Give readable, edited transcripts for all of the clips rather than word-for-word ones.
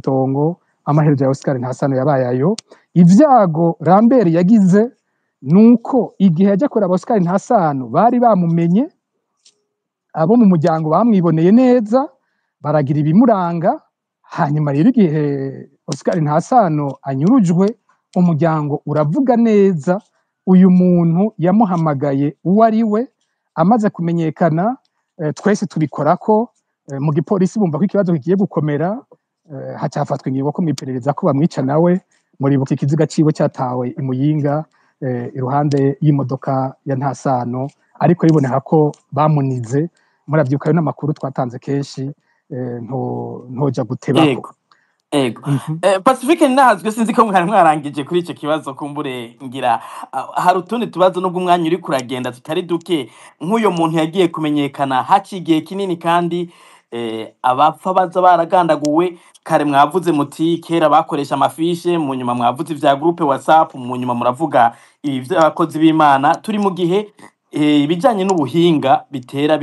itongo amaherezo ya Oscar Ntasano yabaye ayo. Ivyago Lambert yagize nuko igihe yajya kuraba Oscar Ntasano bari bamumenye, abo mu muryango bamwiboneye neza baragira ibimuranga. Hanyuma rero igihe Oscar Ntasano anyurujwe, umuryango uravuga neza uyu muntu yamuhamagaye uwo ari we. Amaze kumenyekana, twese tubikorako mu gipolisi bumva ko ikibazo kigiye gukomera, hacafatwa ingingo ko mwiperereza ko bamwica nawe. Muribuka ikiziga ciwe cyatawe i Muyinga iruhande y'imodoka ya Ntasano, ariko biboneka ko bamunize. Muravyuka n'amakuru twatanze kenshi, ntoja gutebako. Ego. Pacifique Ninahazwe, sinzi ko mwarangije kuri ico kibazo, kumbure ngira hari utundi tubazo nubwo umwanya uri kuragenda tutari duke. Nk'uyo muntu yagiye kumenyekana hacigiye kinini, kandi abapfa baza baragandaguwe. Kare mwavuze muti kera bakoresha amafishe, mu nyuma mwavuze ivya groupe WhatsApp, mu nyuma muravuga ibi vy'abakozi b'Imana. Turi mu gihe ibijanye n'ubuhinga bitera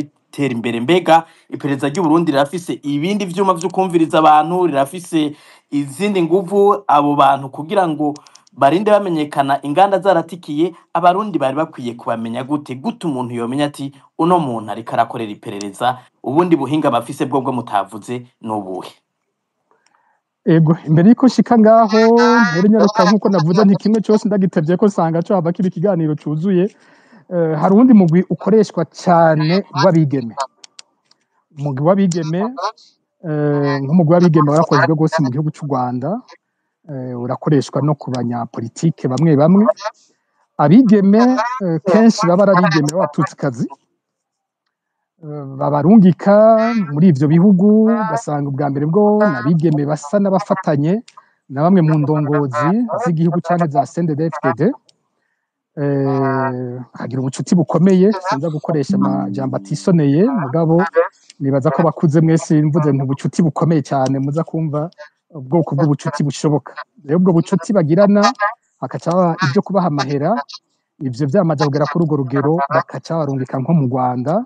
imbere. Mbega iperereza ry'u Burundi rirafise ibindi vyuma vyo kumviriza abantu, rirafise izindi nguvu abo bantu kugira ngo barinde bamenyekana inganda zaratikiye? Abarundi bari bakwiye kubamenya gute umuntu yomenya ati uno muntu ariko arakorera iperereza? Ubundi buhinga bafise bwo mutavuze n'ubuhe? Ego, imbere yuko shika ngaho muri nyaruka nkuko navuze nti kimwe cyose ndagitevye ko sanga cyo haba kibi kiganiro cuzuye. Hari undi mugwi ukoreshwa cyane w'abigeme. Umugwi w'abigeme, nk'umugwi w'abigeme warakozwe gose mu gihugu cy'u Rwanda, urakoreshwa no ku banyapolitike bamwe bamwe. Abigeme kenshi baba arabigeme b'abatutsikazi, babarungika muri ivyo bihugu, ugasanga ubwa mbere bwo nabigeme basa n'abafatanye na bamwe mu ndongozi z'igihugu cyane za CNDD-FDD. Hagira ubucuti bukomeye, sinza gukoresha amajambo atisoneye, mugabo nibaza ko bakuze mwese mvuze ubucuti bukomeye cyane muza kumva ubwoko bw'ubucuti bushoboka. Rero ubwo bucuti bagirana hakaca ibyo kubaha amahera, ivyo vyamaze kugera kuri urwo rugero, bakaca barungika nko mu Rwanda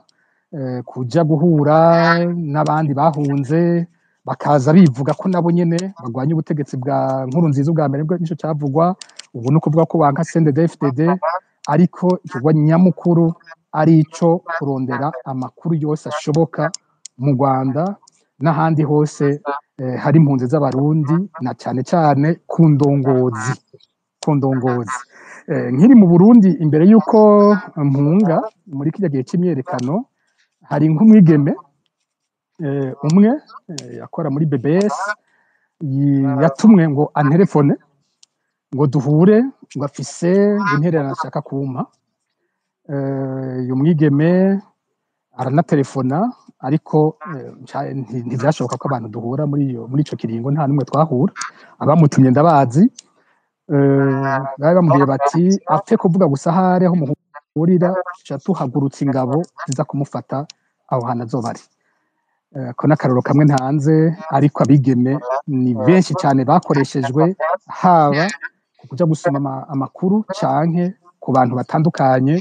kuja guhura n'abandi bahunze, bakaza bivuga ko nabo nyene bagwanya ubutegetsi bwa Nkurunziza. Ubwa mbere bwo nico cyavugwa, ubu no kuvuga ko banka CNDD-FDD, ariko ikigwa nyamukuru ari ico kurondera amakuru yose ashoboka mu Rwanda n'ahandi hose hari impunzi z'abarundi, na cyane cyane ku ndongozi. Nkiri mu Burundi, imbere yuko mpunga muri kijya gihe cy'imyerekano, hari nk'umwigeme umwe yakora muri BBS yatumwe ngo antelefone ngo duhure, ngo afise intererano ashaka kumpa. Uyu mwigeme aranatelefona, ariko ntivyashoboka ko abantu duhura muri ico kiringo, nta numwe twahura. Abamutumye ndabazi, bari bamubwiye bati apfe kuvuga gusa ahari aho muhurira, ca tuhagurutsa ingabo ziza kumufata aho hantu azoba ari. Ko n'akaroro kamwe ntanze, ariko abigeme ni benshi cyane bakoreshejwe, haba kuja gusoma amakuru canke ku bantu batandukanye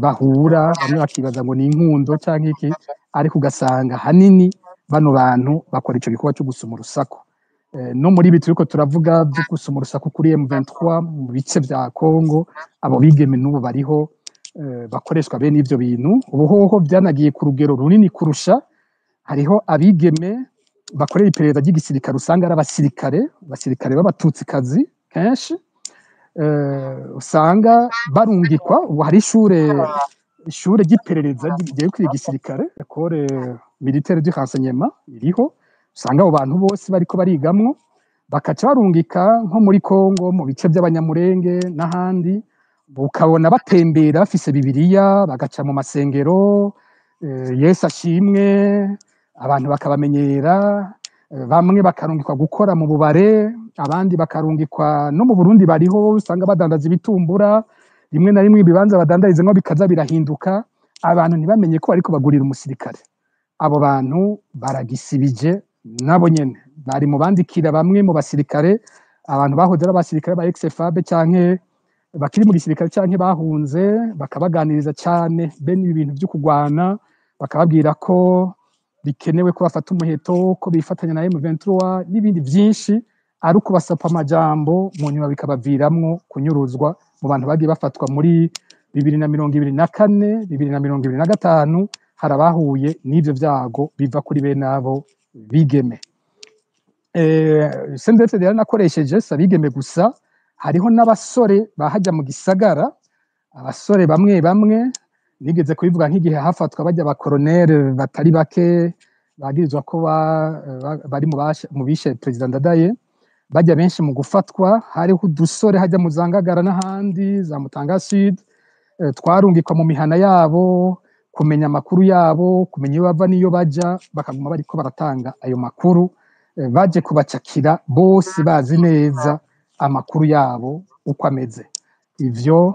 bahura, bamwe bakibaza ngo ni inkundo canke iki, ariko ugasanga hanini bano bantu bakora ico gikorwa cyo gusoma urusaku. No muri ibi turiko turavuga byo gusoma urusaku kuri M23 mu bice vya Kongo, abo bigeme n'ubu bariho bakoreshwa bene ivyo bintu. Ubuhoho byanagiye ku rugero runini kurusha. Hariho abigeme bakorera iperereza ry'igisirikare, usanga ari abasirikare b'abatutsikazi kenshi, usanga barungikwa. Ubu hari ishure ry'iperereza rigiye kwiga igisirikare, École militaire du renseignement iriho, usanga abo bantu bose bariko barigamwo, bakaca barungika nko muri Kongo mu bice by'Abanyamurenge n'ahandi, ukabona batembera bafise Bibiliya, bagaca mu masengero, Yesu ashimwe, abantu bakabamenyera. Bamwe bakarungikwa gukora mu bubare, abandi bakarungikwa no mu Burundi bariho, usanga badandaza ibitumbura, rimwe na rimwe ibibanza badandarizamwo bikaza birahinduka, abantu ntibamenye ko bariko bagurira umusirikare. Abo bantu baragisibije, nabo nyene bari mu bandikira bamwe mu basirikare, abantu bahoze ari abasirikare ba ex-FAB canke bakiri mu gisirikare canke bahunze, bakabaganiriza cyane bene ibi bintu byo kugwana, bakababwira ko bikenewe ko bafata umuheto, ko bifatanya na M23 n'ibindi byinshi, ari uko basapa amajambo mu nyuma bikabaviramwo kunyuruzwa mu bantu bagiye bafatwa muri 2024 2025 harabahuye n'ivyo vyago biva kuri bene abo bigeme. CNDD-FDD yaranakoresheje sabigeme gusa, hariho n'abasore bahajya mu gisagara, abasore bamwe bamwe nigeze kubivuga nk'igihe hafatwa bajya abakoronere batari bake bagirizwa ko bari mu bishe President Ndadaye, bajya benshi mu gufatwa, hariho udusore hajya mu Zangagara n'ahandi za Mutanga Sud, twarungikwa mu mihana yabo kumenya amakuru yabo, kumenya iyo bava n'iyo baja, bakaguma bariko baratanga ayo makuru, baje kubacakira bose bazi neza amakuru yabo uko ameze. Ivyo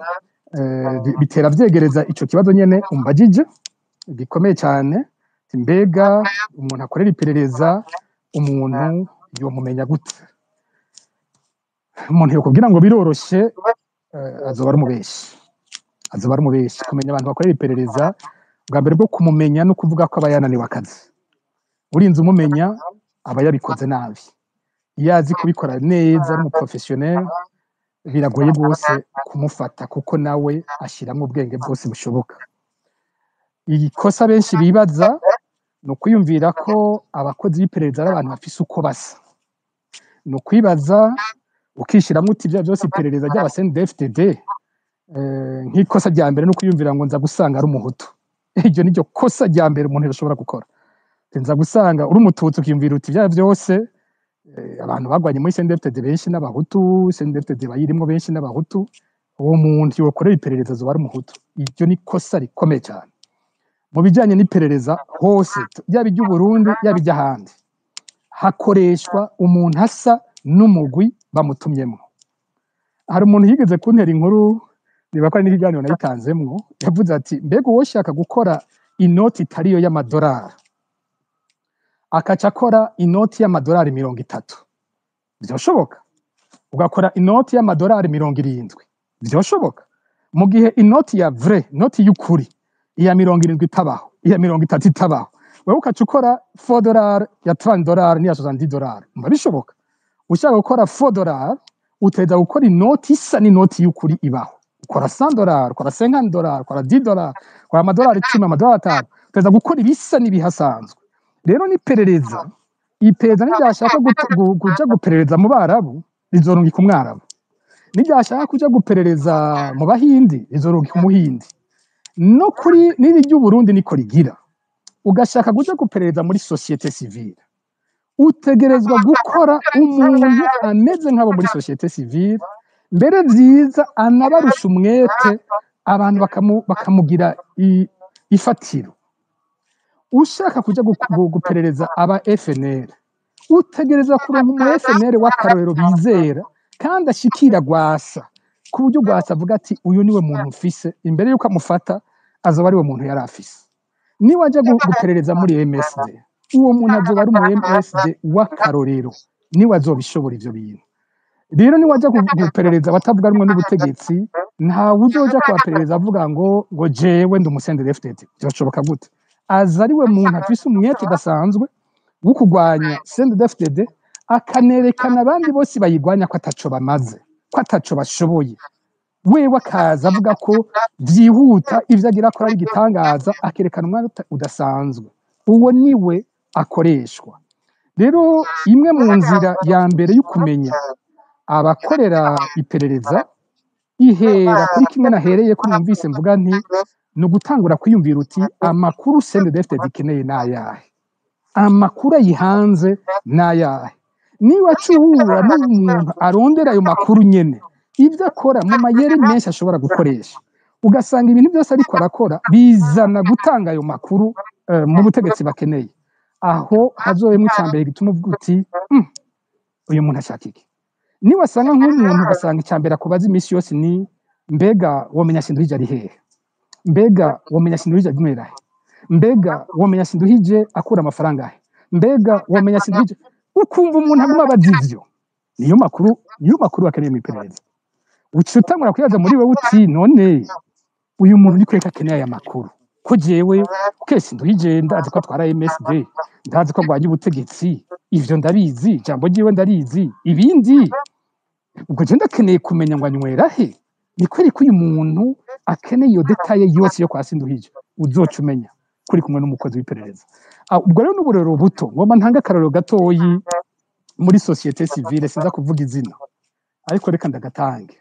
bitera vyegereza ico kibazo nyene umbajije gikomeye cyane, mbega umuntu akorera iperereza umuntu yomumenya gute? Umuntu yokubwira ngo biroroshe, azoba ari umubeshi. Kumenya abantu bakorera iperereza, bwa mbere bwo kumumenya no kuvuga ko aba yananiwe akazi. Urinze umumenya aba yabikoze nabi. Iyo azi kubikora neza ari umuprofessionnel, biragoye rwose kumufata kuko nawe ashyiramo ubwenge bwose bushoboka. Ikosa benshi bibaza ni ukwiyumvira ko abakozi b'iperereza ari abantu bafise uko basa. Ni ukwibaza ukishyiramo uti ibyo byose iperereza ry'aba CNDD-FDD, nk'ikosa rya mbere ni ukwiyumvira ngo nza gusanga ari umuhutu. Iryo niryo kosa rya mbere umuntu yashobora gukora. Nza gusanga uri umututsi ukiyumvira uti ibyo byose abantu bagwanye muri CNDD-FDD benshi n'abahutu, CNDD-FDD bayirimwo benshi n'abahutu, uwo muntu yokorera iperereza zoba ari umuhutu. Iryo ni kosa rikomeye cyane. Mu bijyanye n'iperereza hose, yaba iry'u Burundi yaba iry'ahandi, hakoreshwa umuntu asa n'umugwi bamutumyemo. Hari umuntu yigeze kuntera inkuru, niba ko ari n'ikiganiro nayitanzemwo, yavuze ati mbega uwo shaka gukora inoti itariyo y'amadolari, akaca akora inoti y'amadolari 30, byoshoboka? Ugakora inoti y'amadolari 70, byoshoboka? Mu gihe inoti ya vrai, inoti y'ukuri, iya 70 itabaho, iya 30 itabaho, wewe ukaca ukora $4 ya $30 n'iya $70, mba bishoboka? Ushaka gukora $4 uteza gukora inoti isa n'inoti y'ukuri ibaho. Ukora $100, ukora $50, ukora $10, ukora amadolari 10, amadolari 5, uteza gukora ibisa n'ibihasanzwe. Rero n'iperereza, iperereza n'iryashaka kuja guperereza mu Barabu rizorungika umwarabu, n'iryashaka kuja guperereza mu Bahindi rizorungika umuhindi. No kuri n'iry'u Burundi niko rigira. Ugashaka kuja guperereza muri societe civile, utegerezwa gukora umuntu ameze nk'abo muri societe civile, mbere vyiza anabarusha umwete, abantu bakamugira ifatiro. Ushaka kuja guperereza aba FNL, utegereza kuronka umu FNL w'akarorero bizera kandi ashikira Gwasa, ku buryo Gwasa avuga ati uyu niwe muntu mfise, imbere yuko amufata azoba ari we muntu yari afise. Niwe aja guperereza muri MSD, uwo muntu azoba ari umu MSD w'akarorero, niwe azobishobora ivyo bintu. Rero niwe aja guperereza batavuga rumwe n'ubutegetsi, nta uzoja kubaperereza avuga ngo jewe ndi CNDD-FDD, byoshoboka gute? Aza ari we muntu afise umwete udasanzwe wo kurwanya CNDD-FDD, akanerekana abandi bose bayigwanya ko ataco bamaze, ko ataco bashoboye. Wewe akaza avuga ko vyihuta ivyo agira akora ari igitangaza, akerekana umwete udasanzwe. Uwo niwe akoreshwa. Rero imwe mu nzira ya mbere y'ukumenya abakorera iperereza, ihera kuri kimwe nahereye ko numvise mvuga nti ni ugutangura kwiyumvira uti amakuru CNDD-FDD ikeneye n'ayahe, amakuru ayihanze n'ayahe. Niba acuhura n'umuntu arondera ayo makuru nyene, ibyo akora mu mayeri menshi ashobora gukoresha, ugasanga ibintu byose ariko arakora bizana gutanga ayo makuru mu butegetsi bakeneye. Aho hazoyemwe icyambere gituma uvuga uti uyu muntu ashaka iki. Niba asanga nk'umuntu ugasanga icyambere akubaza iminsi yose ni mbega womenya Sinduhije ari hehe, mbega womenya Sinduhije agumera he, mbega womenya Sinduhije akura amafaranga he, mbega womenya Sinduhije, ukumva umuntu aguma abaza ivyo. Niyo makuru akeneye mu iperereza. Uca utangura kwibaza muri wewe uti none uyu muntu ni kweka akeneye aya makuru, ko jewe kese nduhije ndazi ko atwara MSD ndazi ko agwanya ubutegetsi ivyo ndabizi jambo ryiwe ndarizi ibindi ubwo je ndakeneye kumenya ngo anywera he ni kweri ko uyu muntu akeneye iyo detaye yose yo kwa Sinduhije uzoca umenya kuri kumwe n'umukozi w'iperereza ubwo rero n'uburero buto ngomba ntanga akarorero gatoyi muri societe civile sinza kuvuga izina ariko reka ndagatange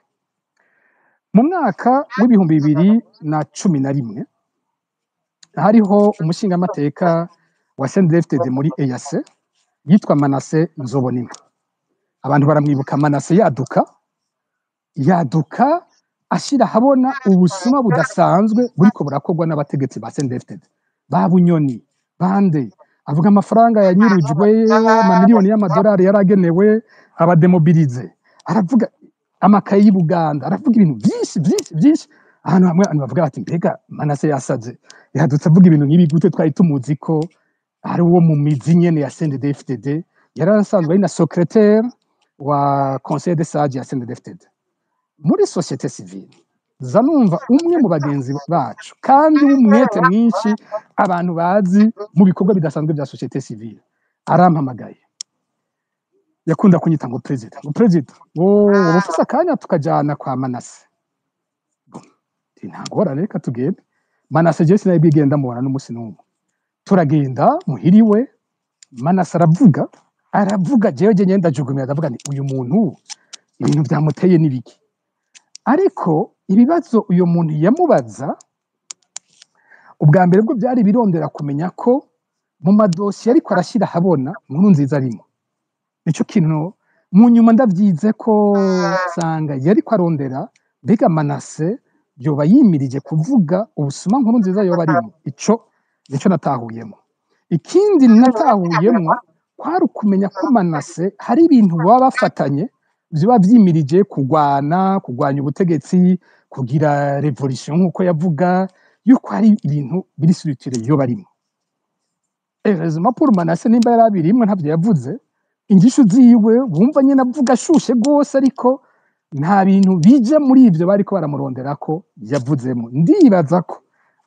mu mwaka w'ibihumbi 2011 hariho umushingamateka wa CNDD-FDD muri EAC yitwa Manase Nzobonimpa abantu baramwibuka Manase yaduka ashira habona ubusuma budasanzwe buriko burakorwa n'abategetsi ba CNDD-FDD ba Bunyoni bande avuga amafaranga yanyurujwe amamiliyoni y'amadolari yaragenewe abademobilize aravuga amakaye y'Ubuganda aravuga ibintu byinshi ahantu hamwe abantu bavuga bati mbega Manase yasaze yadutse avuga ibintu nk'ibi gute twari tumuzi ko ari uwo mu mizi nyene ya CNDD-FDD yarasanzwe ari na secrétaire wa conseil de sage ya CNDD-FDD muri societe civile zanumva umwe mu bagenzi bacu kandi w'umwete mwinshi abantu bazi mu bikorwa bidasanzwe bya societe civile arampamagaye yakunda kunyita ngo president wowe ufise akanya tukajana kwa Manase ntagora reka tugende Manase je sinabigenda mubona n'umusi n'umwe turagenda muhiriwe Manase aravuga jewe nyenda jugumira ndavuga ni uyu muntu ibintu byamuteye nibiki ariko ibibazo uyu muntu yamubaza ubwa mbere bwo byari birondera kumenya ko mu madosiye ariko arashyira habona Nkurunziza arimo nicyo kintu mu nyuma ndavyize ko sanga yari ko arondera mbega Manase yoba yimirije kuvuga ubusuma Nkurunziza yoba arimo ico natahuyemo ikindi natahuyemo kwari ukumenya ko Manase hari ibintu baba bafatanye biba vyimirije kurwanya ubutegetsi kugira revolution nkuko yavuga yuko hari ibintu biri structure yo barimo heureusement pour Manase nimba yarabirimwe ntavyo yavuze ingisho ziwe wumva nyene avuga ashushe gose ariko nta bintu bije muri ivyo bariko baramurondera ko yavuzemo ndibaza ko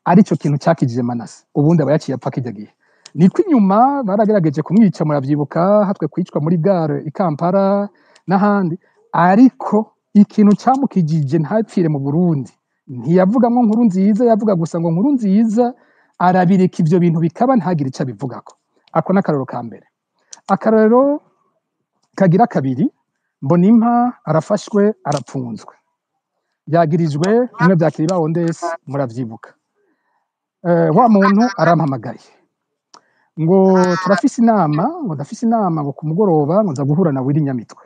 arico kintu cyakijije Manase ubundi aba yaciye apfa kijya gihe niko inyuma baragerageje kumwica muravyibuka hatwe kwicwa muri gare i Kampala n'ahandi ariko ikintu cyamukijije ntapfire mu Burundi ntiyavugamwo Nkurunziza yavuga gusa ngo Nkurunziza arabireka ivyo bintu bikaba ntagire ico abivugako ako n'akarorero ka mbere akarorero kagira kabiri Mbonimpa arafashwe arapfunzwe yagirijwe bimwe bya Kiribaho ndese muravyibuka wa muntu arampamagaye ngo turafise inama ngo ndafise inama ngo kumugoroba ngo nza guhura na Willy Nyamitwe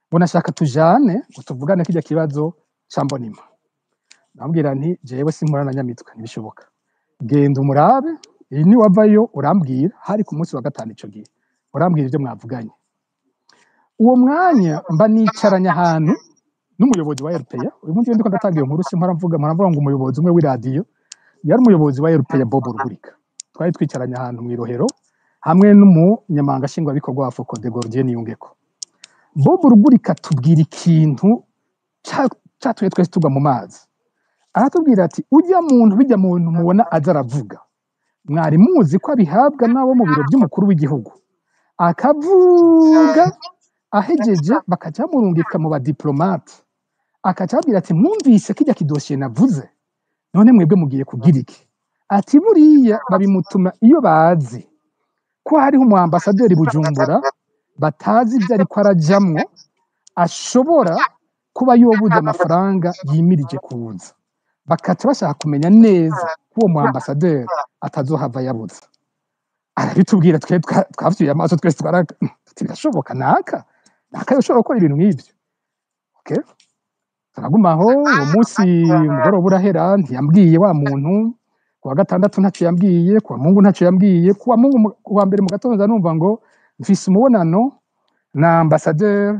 ngo nashaka tujane ngo tuvugane kijya kibazo ca Mbonimpa ndambwira nti jewe simpura na Nyamitwe ntibishoboka genda umurabe ni wavayo urambwira hari ku munsi wa gatanu ico gihe urambwira ivyo mwavuganye uwo mwanya mba nicaranya ahantu n'umuyobozi wa RPA uyu munsi ndiko ndatangiye inkuru simpara mvuga ngo umuyobozi umwe w'iradiyo yari umuyobozi wa RPA Bob Rugurika twari twicaranye ahantu mu Irohero hamwe n'umunyamanga shingwa bikorwa wa Foko de Gordien Yungeko Bob Rugurika tubwira ikintu cyatuye twese tugwa mu mazi aratubwira ati ujya muntu mubona azaravuga mwari muzi ko abihabwa nabo mu biro by'umukuru w'igihugu akavuga ahejeje bakaja murungika mu badiplomate akacabwira ati mwumvise kijya kidosiye navuze none mwebwe mugiye kugira iki ati buriya babimutuma iyo bazi ko hariho umu ambassadeur Bujumbura batazi ibyo ariko arajamwo ashobora kuba yobuze amafaranga yimirije kuza bakaca bashaka kumenya neza ko uwo mu ambassadeur atazohava yabuze arabitubwira twavyuye amaso twese birashoboka naka yoshobora gukora ibintu nk'ibyo okay turagumaho uwo munsi umugoroba urahera ntiyambwiye wa muntu kuwa gatandatu ntacyo yambwiye kuwa Mungu ntacyo yambwiye kuwa mbere mu gatondo numva ngo mfise umubonano na ambassadeur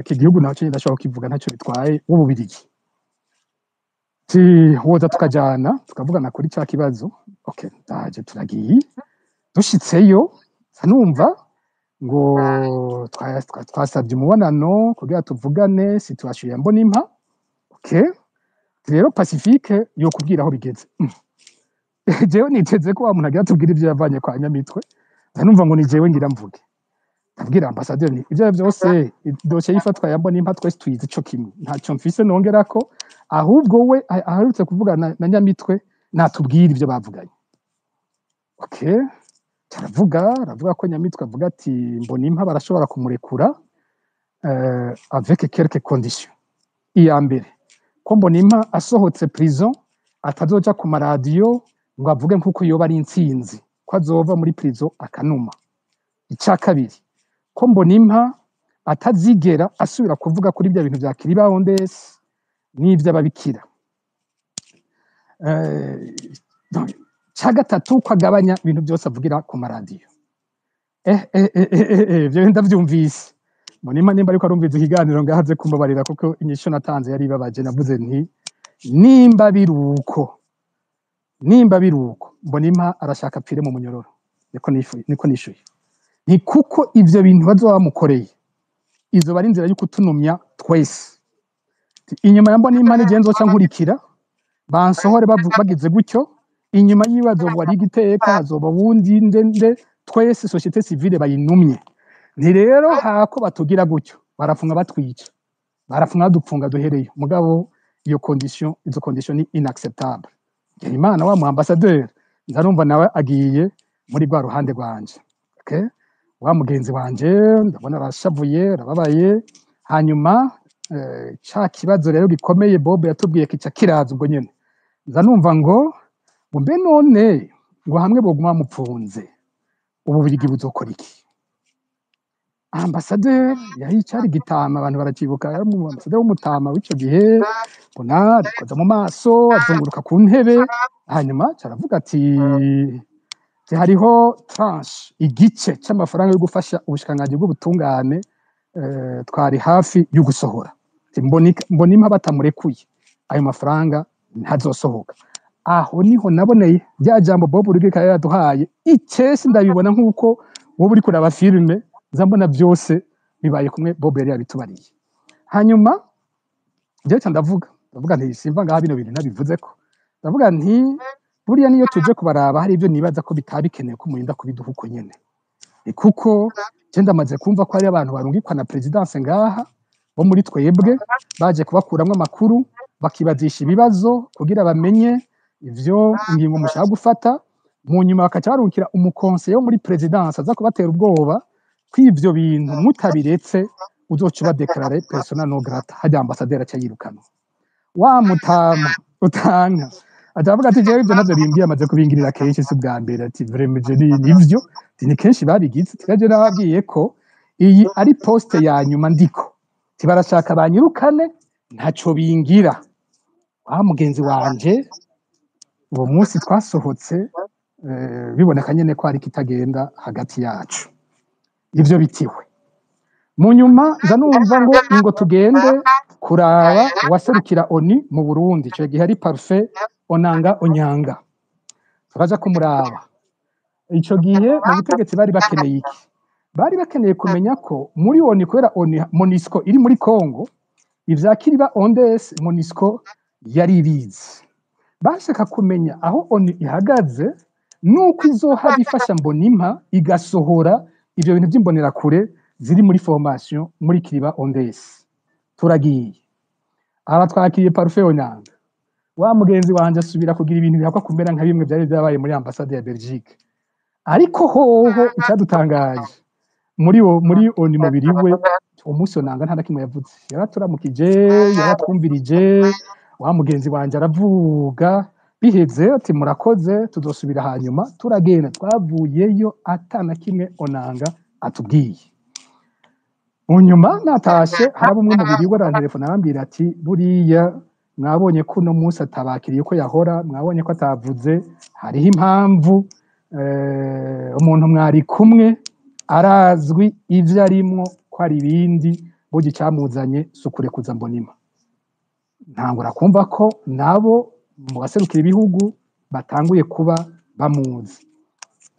k'igihugu naco ndashaka kivuga ntacyo bitwaye w'Ububirigi woza tukajana tukavugana kuri cya kibazo okay ndaje turagiye dushitseyo sanumva ngo twasabye umubonano kugira tuvugane situation ya Mbonimpa okay rero Pacifique yo kubwira aho bigeze jewe niteze ko wa muntu agira tubwira ibyo yavanye kwa Nyamitwe ndanumva ngo ni jewe ngira mvuge ndabwira ambassadeur ni ibyo byose dosiye yifatwa ya Mbonimpa twese tuyizi ico kimwe ntacyo mfise nongera ko ahubwo we aherutse kuvuga na Nyamitwe natubwira ibyo bavuganye okay aravuga ko Nyamitwe avuga ati Mbonimpa barashobora kumurekura avec quelques conditions iya mbere ko Mbonimpa asohotse prison atazoja ku maradiyo ngo avuge nkuko yoba ari intsinzi ko azova muri prison akanuma icya kabiri ko Mbonimpa atazigera asubira kuvuga kuri bya bintu bya Kiriba Ondes n'ivy'ababikira cya gatatu ko agabanya ibintu byose avugira ku maradiyo ibyo ndavyumvise Mbonimpa nimba ariko arumviza ikiganiro ngahaze kumubarira kuko inyisho natanze yari ibabaje navuze nti nimba biruko Mbonimpa arashaka pfire mu munyororo niko nishuye ni kuko ivyo bintu bazoba bamukoreye izo bari inzira yo kutunumya twese inyuma ya Mbonimpa nigenzo ca nkurikira bansohore bagize gutyo inyuma yibazo ngo ari igiteka hazoba wundi ndende twese societe civile bayinumye ni rero hako batugira gutyo barafunga batwica barafunga dupfunga duhereye mugabo izo condition ni inacceptable Imana wa mu ambassadeur ndarumva nawe agiye muri rwa ruhande rwanje okay wa mugenzi wanje ndabona arashavuye arababaye hanyuma ca kibazo rero gikomeye Bob yatubwiye kica kiraza ubwo nyene nzanumva ngo mbe none ngo hamwe boguma mupfunze ubu birigi buzokora iki ambassadeur yari cari gitama abantu baracibuka yari mu ambassadeur w'umutama w'ico gihe bona rikoza mu maso azunguruka ku ntebe hanyuma caravuga ati hariho tranche igice c'amafaranga yo gufasha ubushikangaje bw'ubutungane twari hafi yo gusohora Mbonimpa batamurekuye ayo mafaranga ntazosohoka aho niho naboneye rya jambo Bob Rugika yaduhaye icese ndabibona nkuko wowe uri kuraba filme zambona byose bibaye kumwe Bob yari yabitubariye hanyuma je ndavuga nti simva ngaha bino bintu nabivuze ko ndavuga nti buriya niyo tuje kubaraba hari ibyo nibaza ko bitabikeneye ko murinda kubiduha uko nyene kuko je ndamaze kumva ko hari abantu barungikwa na presidence ngaha bo muri twebwe baje kubakuramwe amakuru bakibazisha ibibazo kugira bamenye ivyo ingingo mushaka gufata mu nyuma bakaca barungikira umukonseye wo muri presidence aza kubatera ubwoba kw'ivyo bintu mutabiretse uzoca ubadekarare persona non grata hajya ambassadeur aca yirukana wa mutama utanga atavuga ati jewe ibyo navyo bimbiye amaze kubingirira kenshi si bwa mbere ati vraiment nivyo ni kenshi babigize tikaje nababwiye ko iyi ari poste ya nyuma ndiko tibarashaka banyirukane ntaco bingira wa mugenzi wanje uwo munsi twasohotse biboneka nyene ko ari kitagenda hagati yacu ivyo bitiwe mu nyuma ndanumva ngo tugende kuraba waserukira ONU mu Burundi cyo gihe ari Parfait Onanga Onyanga turaja kumuraba ico gihe mu butegetsi bari bakeneye iki bari bakeneye kumenya ko muri ONU kwera MONUSCO iri muri Congo ivya Kiriba Ondes MONUSCO yari ibizi bashaka kumenya aho ONU ihagaze nuko izoha bifasha Mbonimpa igasohora ivyo bintu by'imbonera kure ziri muri formation muri Kiriba Ondes turagiye aba twakiriye Parfait Onanga wa mugenzi wanje asubira kugira ibintu bihakwa kumera nka bimwe byari byabaye muri ambassade ya Belgique ariko hoho icyadutangaje muri ONU mubiri we umunsi Onanga nta nakimwe yavuze yaraturamukije yaratwumvirije wa mugenzi wanje aravuga biheze ati murakoze tuzosubira hanyuma turagenda twavuyeyo atana kimwe Onanga atubwiye mu nyuma natashe haraba umwe mubiri we arantelefona arambwira ati buriya mwabonye ko uno munsi atabakiriye ko yahora mwabonye ko atavuze hariho impamvu umuntu mwari kumwe arazwi ivyo arimwo ko ari ibindi burya icyamuzanye sukurekuza Mbonimpa ntangura kumva ko nabo mu baserukira ibihugu batanguye kuba bamuzi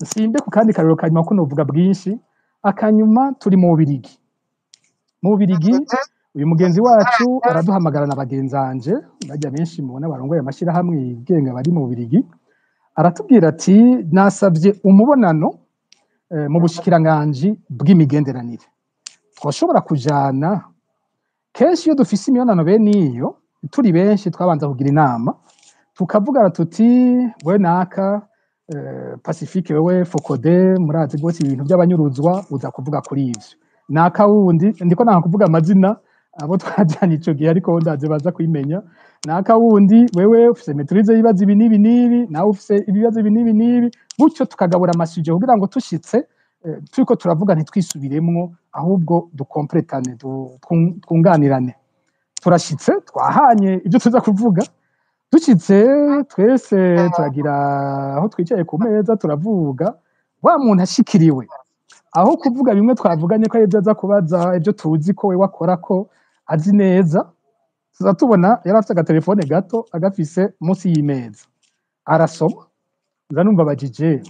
simbe ku kandi karero kanyuma ko novuga bwinshi akanyuma turi mu Bubirigi uyu mugenzi wacu araduhamagara na bagenzanje bajya benshi mubona barongoye amashyirahamwe yigenga bari mu Bubiligi, aratubwira ati nasabye umubonano mu bushikiranganji bw'imigenderanire, twashobora kujana. Kenshi iyo dufise imibonano bene iyo turi benshi twabanza kugira inama tukavugana tuti we naka Pacifique wewe Fokode murazi rwose ibintu by'abanyuruzwa uza kuvuga kuri ivyo, naka wundi ndiko nanga kuvuga amazina abo twajyanye ico gihe ariko ndaze baza kwimenya, naka wundi wewe ufise maîtrise y'ibibazo ibi n'ibi n'ibi, nawe ufise ibibazo ibi n'ibi n'ibi, gutyo tukagabura amasuje kugira ngo tushitse turiko turavuga ntitwisubiremwo ahubwo dukompletane twunganirane. Turashitse twahanye ibyo tuza kuvuga, dushitse twese turagira aho twicaye ku meza turavuga, wa muntu ashikiriwe aho kuvuga bimwe twavuganye ko ibyo aza kubaza ibyo tuzi ko we wakora ko azi neza, tuza tubona yari afite agatelefone gato agafise munsi y'imeza arasoma, nza numva bajije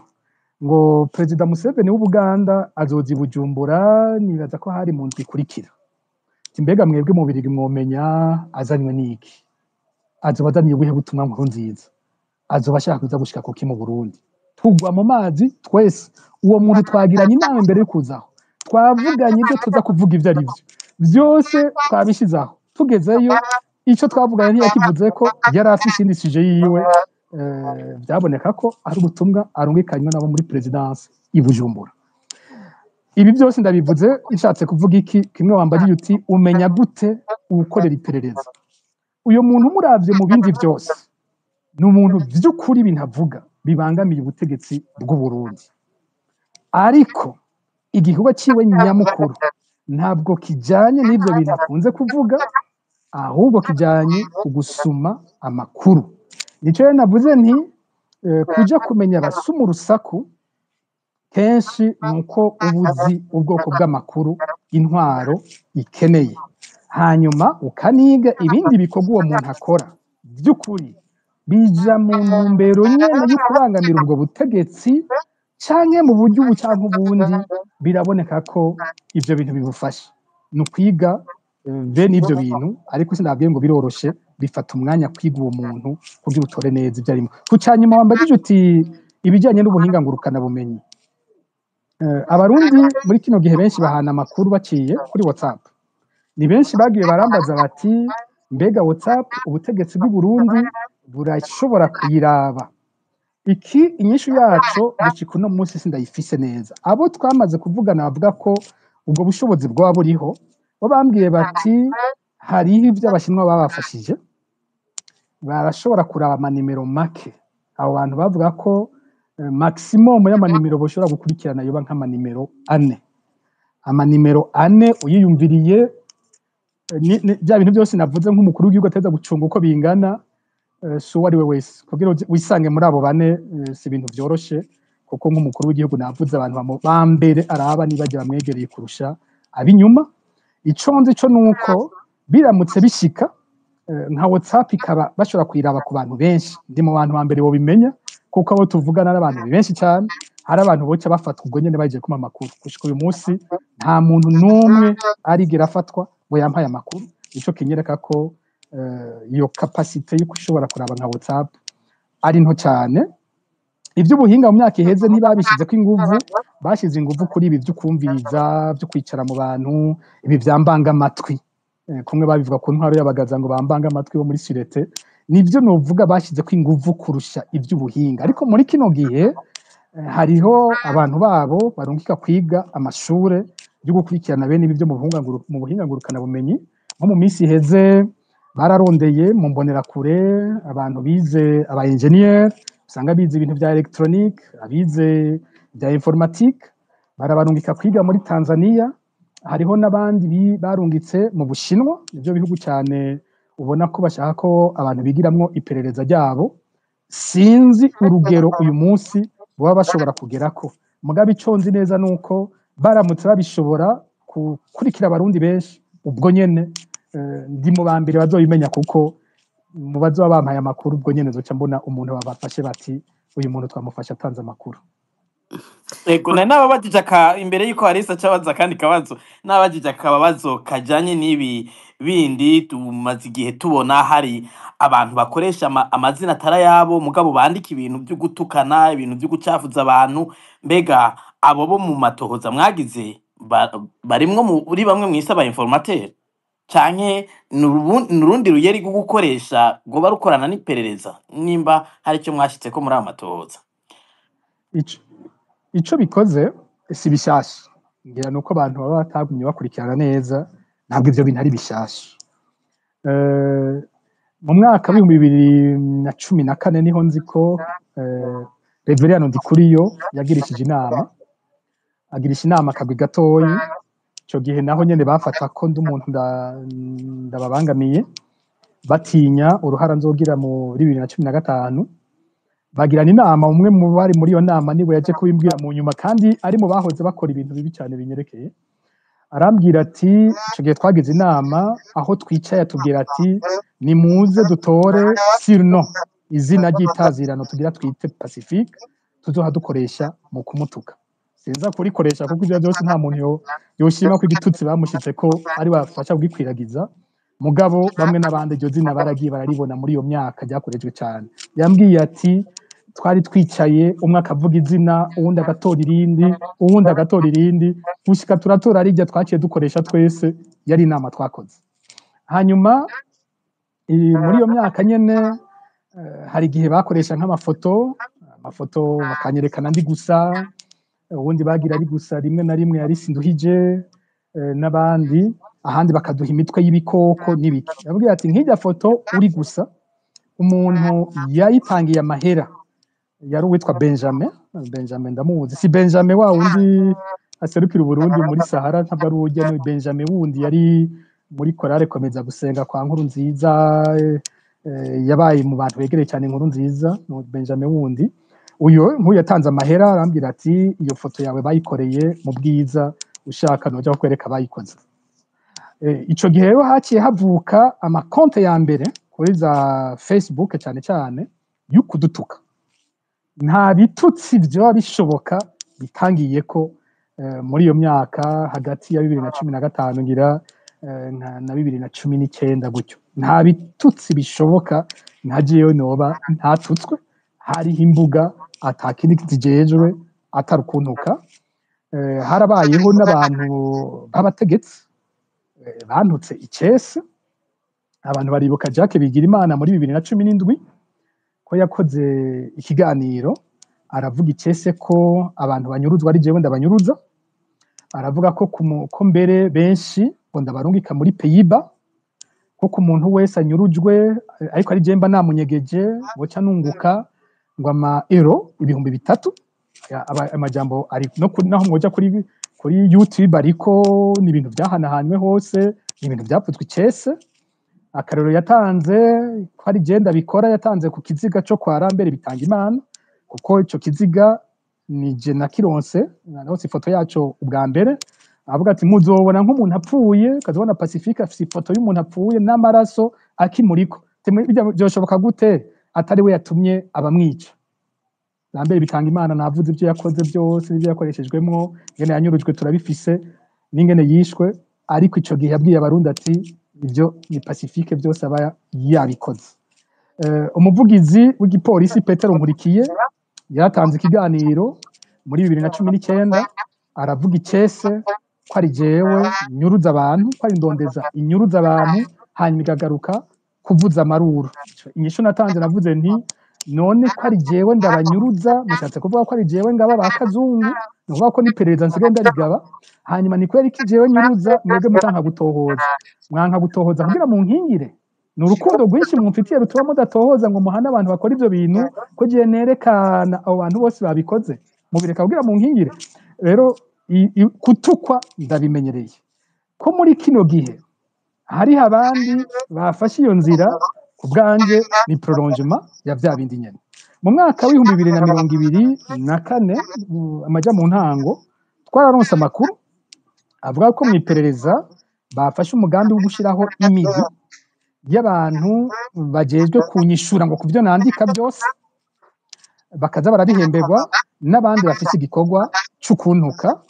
ngo Perezida Museveni w'Ubuganda azoza i Bujumbura nibaza ko hari mu ndwi ikurikira. Mbega mwebwe mu Bubiligi mwomenya azanywe n'iki? Azoba azaniye ubuhe butumwa Nkurunziza? Azoba ashaka kuza gushika kuki mu Burundi? Tugwa mu mazi twese, uwo muntu twagiranye inama imbere yo kuzaho, twavuganye ibyo tuza kuvuga ibyo ari byo byose twabishizaho, tugezeyo icyo twavuganye ntiyakivuze ko yari afise indi suje yiwe, byaboneka ko ari ubutumwa arungikanywe nabo muri presidence i Bujumbura. Ibi byose ndabivuze ishatse kuvuga iki? Kimwe wambariye uti umenya gute ukorera iperereza? Uyo muntu muravye mu bindi byose ni umuntu by'ukuri bintavuga bibangamiye ubutegetsi bw'u Burundi, ariko igikorwa ciwe nyamukuru ntabwo kijanye n'ivyo bintu akunze kuvuga, ahubwo kijanye kugusuma amakuru. Nico rero navuze nti kuja kumenya abasuma urusaku kenshi nuko ubuzi ubwoko bw'amakuru intwaro ikeneye, hanyuma ukaniga ibindi bikorwa uwo muntu akora by'ukuri bija mu ntumbero nyene yo kubangamira ubwo butegetsi canke mu buryo ubu canke ubundi, biraboneka ko ivyo bintu bibufasha. Ni ukwiga bene ivyo bintu, ariko sinabwiye ngo biroroshe, bifata umwanya kwiga uwo muntu kugira utore neza ibyo arimo. Kucanyuma wambajije uti ibijyanye n'ubuhinga ngurukana bumenyi, abarundi muri kino gihe benshi bahana amakuru baciye kuri WhatsApp. Ni benshi bagiye barambaza bati mbega WhatsApp ubutegetsi bw'u Burundi burashobora kuyiraba iki? Inyishu yaco gushika uno munsi sindayifise neza. Abo twamaze kuvugana bavuga ko ubwo bushobozi bwaba buriho, bo bambwiye bati hariho ibyo abashinwa babafashije, barashobora kuraba amanimero make. Abo bantu bavuga ko maximum y'amanimero bashobora gukurikirana yoba nk'amanimero 4. Amanimero 4 uyiyumviriye bya bintu byose navuze nk'umukuru w'igihugu ateza gucunga uko bingana, so wari we wese kugira wisange muri abo 4 si ibintu byoroshe, kuko nk'umukuru w'igihugu navuze abantu bambere araba nibajya bamwegereye kurusha abinyuma. Ico nzi cyo nuko biramutse bishika nka WhatsApp ikaba bashobora kuyiraba ku bantu benshi, ndi mu bantu bambere bo bimenya, kuko abo tuvugana n'abantu benshi cyane, hari abantu boca bafatwa ubwo nyene bagiye kuma amakuru. Gushika uyu munsi nta muntu numwe arigera afatwa ngo yampaye amakuru. Ico kinyereka ko iyo capacity yo kushobora kuraba nka WhatsApp ari nto cyane. Iby'ubuhinga mu myaka iheze ntibabishize ko inguvu, bashize inguvu kuri ibi byo kumviriza, byo kwicara mu bantu, ibi byambanga amatwi. Kumwe babivuga ku ntwaro y'abagaza ngo bambanga amatwi bo muri Surete, nivyo novuga bashize ko inguvu kurusha iby'ubuhinga. Ariko muri kino gihe hariho abantu babo barungika kwiga amashure yo gukurikirana bene ibi byo mu buhinga ngurukana bumenyi. Nko mu minsi iheze bararondeye mu mbonera kure abantu bize aba engineer, usanga bize ibintu bya electronique, abize bya informatique, barabarungika kwiga muri Tanzania. Hariho n'abandi barungitse mu Bushinwa, ibyo bihugu cyane ubona ko bashaka ko abantu bigiramwo iperereza ryabo. Sinzi urugero uyu munsi baba bashobora kugerako, mugabe ico nzi neza nuko baramutse babishobora gukurikira abarundi benshi, ubwo nyene ndi mu bambere bazobimenya, kuko mu bazoba bampaye amakuru ubwo nyene zoca mbona umuntu babafashe bati uyu muntu twamufasha atanze amakuru. Ego nari nababajije imbere yuko Harisa acabaza kandi kabazo nabajije akabazo kajanye n'ibi bindi tumaze igihe tubona hari abantu bakoresha amazina atari yabo mugabo bandika ibintu byo gutukana ibintu byo gucafuza abantu mbega abo bo mu matohoza mwagize barimwo muri bamwe mwisaba informateur canke nurundi ruyeri rwo gukoresha ngo barukorana n'iperereza nimba hari icyo mwashitse ko muri amatohoza ico bikoze si bishasha ngira nuko abantu baba batagumye bakurikirana neza ntabwo ivyo bintu ari bishasha mu mwaka wa 2014 niho nzi ko Reverien Ndikuriyo yagirishije inama agirisha inama akagwi gatoyi ico gihe naho nyene bafata ko ndi umuntu ndababangamiye batinya uruhara nzogira muri 2015 bagirana inama umwe mu bari muri iyo nama niwe yaje kubimbwira mu nyuma kandi ari mu bahoze bakora ibintu bibi cyane binyerekeye arambwira ati ico gihe twagize inama aho twicaye atubwira ati ni muze dutore surnom izina ry'itazirano tugira twite Pacifique tuzoha dukoresha mu kumutuka sinza kurikoresha kuko ivyo byose nta muntu yoshima ko igitutsi bamushitse ko ari bafasha kugikwiragiza mugabo bamwe n'abandi iryo zina baragiye bararibona muri iyo myaka ryakorejwe cyane yambwiye ati twari twicaye umwe akavuga izina uwundi agatora irindi uwundi agatora irindi gushika turatora rijya twaciye dukoresha twese yari inama twakoze hanyuma muri iyo myaka nyene hari igihe bakoresha nk'amafoto bakanyerekana ndi gusa ubundi bagira ari gusa rimwe na rimwe yari Sinduhije n'abandi ahandi bakaduha imitwe y'ibikoko n'ibiki yabwiye ati nk'ijya foto uri gusa umuntu yayitangiye amahera yari uwitwa Benjamin ndamuzi si Benjamin wa wundi aserukira Burundi muri Sahara ntabwo ari ujya no Benjamin wundi yari muri korale komeza gusenga kwa nkuru nziza yabaye mu bantu begereye cyane inkuru nziza no Benjamin wundi uyo nkuyu yatanze amahera arambwira ati iyo foto yawe bayikoreye mu bwiza ushaka noja kwereka bayikoze ico gihe rero haciye havuka amakonte ya mbere kuri za Facebook cyane cyane y'ukudutuka nta bitutsi byo bishoboka bitangiye ko muri iyo myaka hagati ya 2015 ngira na 2019 gutyo nta bitutsi bishoboka ntagiyeyo noba ntatutswe hari imbuga atakindi kijejwe atarukuntuka harabayeho n'abantu b'abategetsi bantutse icese abantu baribuka Jacques Bigirimana muri 2017 ko yakoze ikiganiro aravuga icese ko abantu banyuruzwa ari jewe ndabanyuruza aravuga ko mbere benshi ngo ndabarungika muri Pays-Bas ko ku muntu wese anyurujwe ariko ari jemba namunyegeje boca nunguka ngo €3 3,000 amajambo ari no naho mwoja kuri YouTube ariko ni ibintu byahanahanywe hose ni ibintu byapfutswe icese akarero yatanze ko ari genda bikora yatanze ku kiziga cyo kwa Rambere bitanga imana kuko ico kiziga ni je na kironse naho ifoto yaco ubwa mbere avuga ati muzobona nk'umuntu apfuye kazobona Pacifique afite ifoto y'umuntu apfuye n'amaraso akimuriko byoshoboka gute atari we yatumye abamwica Rambere bitanga imana navuze ibyo yakoze byose ibyo yakoreshejwemo ngene yanyurujwe turabifise n'ingene yishwe ariko ico gihe yabwiye abarundi ati ibyo ni Pacifique byose aba yabikoze umuvugizi w'igipolisi Petero Nkurikiye yatanze ikiganiro muri 2019 aravuga icese ko ari jewe nyuruza abantu ko ari ndondeza inyuruza abantu hanyuma igagaruka kuvuza amaruru inyisho natanze navuze nti none ko ari jewe ndabanyuruza mushatse kuvuga ko ari jewe ngaba bakazungu nuvuga ko niperereza nsigaye ndarigaba hanyuma ni kweri kijewe nyuruza mwebwe mutanka gutohoza mwanka gutohoza kugira mu nkingire ni urukundo rwinshi mumfitiye rutuma mudatohoza ngo muhane abantu bakora ivyo bintu ko giye nerekana abo bantu bose babikoze mubireka kugira mu nkingire rero kutukwa ndabimenyereye ko muri kino gihe hari abandi bafashe iyo nzira kubwanje ni prolongement ya vya bindi nyene mu mwaka wa 2024 amaja mu ntango twararonse amakuru avuga ko mwiperereza bafashe umugambi wo gushiraho imigwi y'abantu bajejwe kunyishura ngo kuvyo nandika byose bakaza barabihemberwa n'abandi bafise igikorwa c'ukuntuka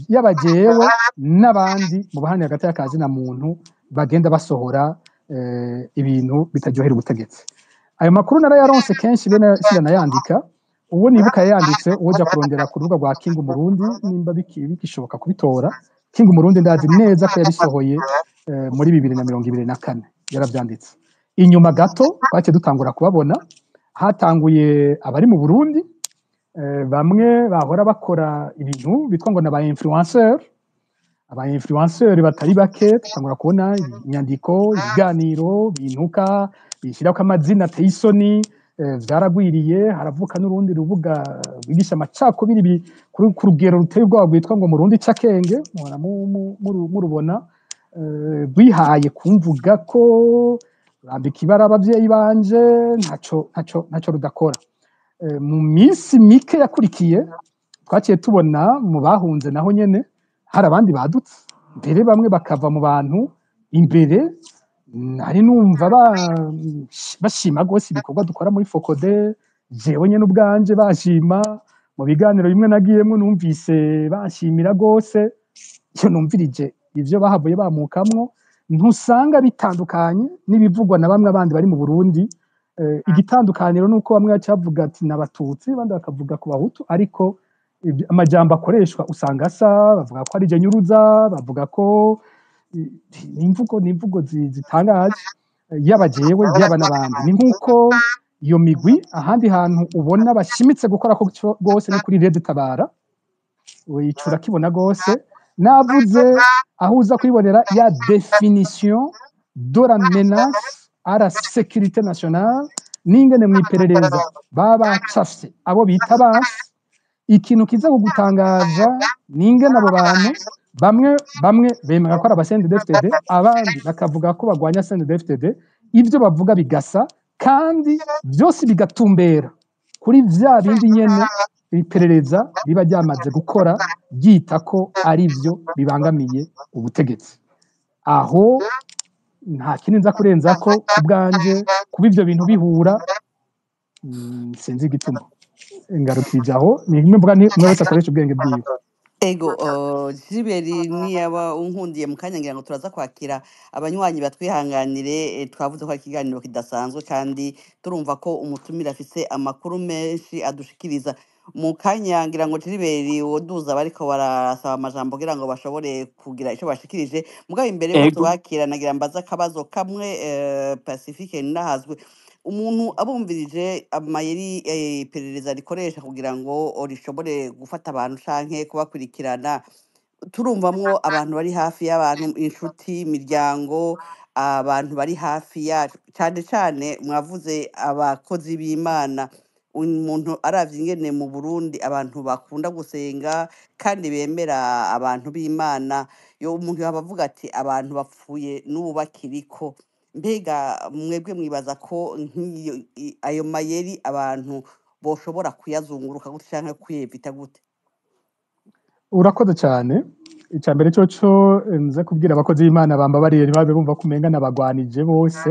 yaba jewe n'abandi mu bahanira hagati y'akazi na muntu bagenda basohora ibintu bitaryohera ubutegetsi. Ayo makuru narayaronse kenshi bene siranayandika, uwo nibuka yanditse uja kurondera ku rubuga rwa King Umurundi nimba bikishoboka kubitora. King Umurundi ndazi neza ko yabisohoye muri 2024 yaravyanditse. Inyuma gato twace dutangura kubabona, hatanguye abari mu Burundi bamwe bahora bakora ibintu bitwa ngo n'aba influenceur, aba influenceur batari bake tutangura kubona inyandiko, ibiganiro bintuka bishyirako amazina ateye isoni, vyaragwiriye. Haravuka n'urundi rubuga bigisha amacakubiri ku rugero ruteye ubwoba rwitwa ngo Murundi Cakenge, muhora murubona, bihaye kumvuga ko rambika ibara abavyeyi banje ntaco rudakora. Mu minsi mike yakurikiye twaciye tubona mu bahunze naho nyene hari abandi badutse, mbere bamwe bakava mu bantu imbere. Nari numva bashima gose ibikorwa dukora muri Focode, jewe nyene ubwanje bashima. Mu biganiro bimwe nagiyemwo numvise bashimira gose, iyo numvirije ivyo bahavuye bamukamwo ntusanga bitandukanye n'ibivugwa na bamwe abandi bari mu Burundi. Igitandukaniro nuko bamwe bacavuga ati n'abatutsi, abandi bakavuga ku bahutu, ariko amajambo akoreshwa usanga asa. Bavuga ko ari je nyuruza, bavuga ko n'imvugo zitangaje, yaba jewe yaba n'abandi. Ni nkuko iyo migwi ahandi hantu ubona bashimitse gukora ko gose ni kuri Red Tabara, wicura kibona gose. Navuze aho uza kwibonera ya définition de la menace à la sécurité nationale, n'ingene mwiperereza baba cafye abo bita basi. Ikintu kiza kugutangaza n'ingene abo bantu bamwe bemera ko ari aba CNDD-FDD, abandi bakavuga ko bagwanya CNDD-FDD. Ivyo bavuga bigasa kandi byose bigatumbera kuri vya bindi nyene iperereza riba ryamaze gukora ryita ko ari vyo bibangamiye ubutegetsi. Aho nta kindi nza kurenza ko ubwanje kuba ivyo bintu bihura, sinzi igituma ngarukije aho. Ni bimwe mvuga ni umwe wese akoresha ubwenge bwiwe. Ego Jiberi niyaba unkundiye mu kanya ngira ngo turaza kwakira abanywanyi batwihanganire. Twavuze ko ikiganiro kidasanzwe kandi turumva ko umutumira afise amakuru menshi adushikiriza. Mu kanya ngira ngo Jiberi woduza bariko barasaba amajambo kugira ngo bashobore kugira ico bashikirije. Mugabo imbere ko tubakira nagira mbaza akabazo kamwe Pacifique Ninahazwe. Umuntu abumvirije amayeri iperereza rikoresha kugira ngo rishobore gufata abantu canke kubakurikirana, turumvamwo abantu bari hafi y'abantu, inshuti, imiryango, abantu bari hafi yacu, cane cane mwavuze abakozi b'Imana. Umuntu aravye ingene mu Burundi abantu bakunda gusenga kandi bemera abantu b'Imana, yo umuntu yabavuga ati abantu bapfuye n'ubu bakiriko. Mbega mwebwe mwibaza ko ayo mayeri abantu boshobora kuyazunguruka gute canke kwiyevita gute? Urakoze cyane. Icambere coco nze kubwira abakozi b'Imana bambabariye ntibabe bumva kumenga nabagwanije bose.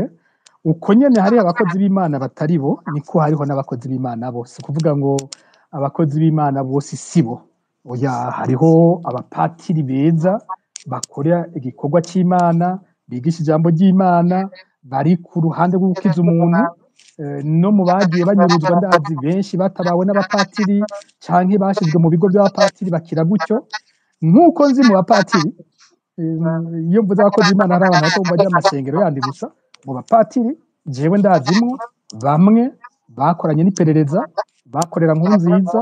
Uko nyene hari abakozi b'Imana batari bo, niko hariho n'abakozi b'Imana bose. Kuvuga ngo abakozi b'Imana bose sibo, oya, hariho abapatiri beza bakora igikorwa c'Imana, bigisha ijambo ry'Imana, bari ku ruhande rwo gukiza umuntu. No mu bagiye banyuruzwa ndazi benshi batabawe n'abapatiri canke bashizwe mu bigo by'abapatiri bakira gutyo. Nkuko nzi mu bapatiri, iyo mvuze abakozi b'Imana hari abantu bato bajya amasengero yandi gusa. Mu bapatiri jewe ndazimwo bamwe bakoranye n'iperereza, bakorera Nkurunziza,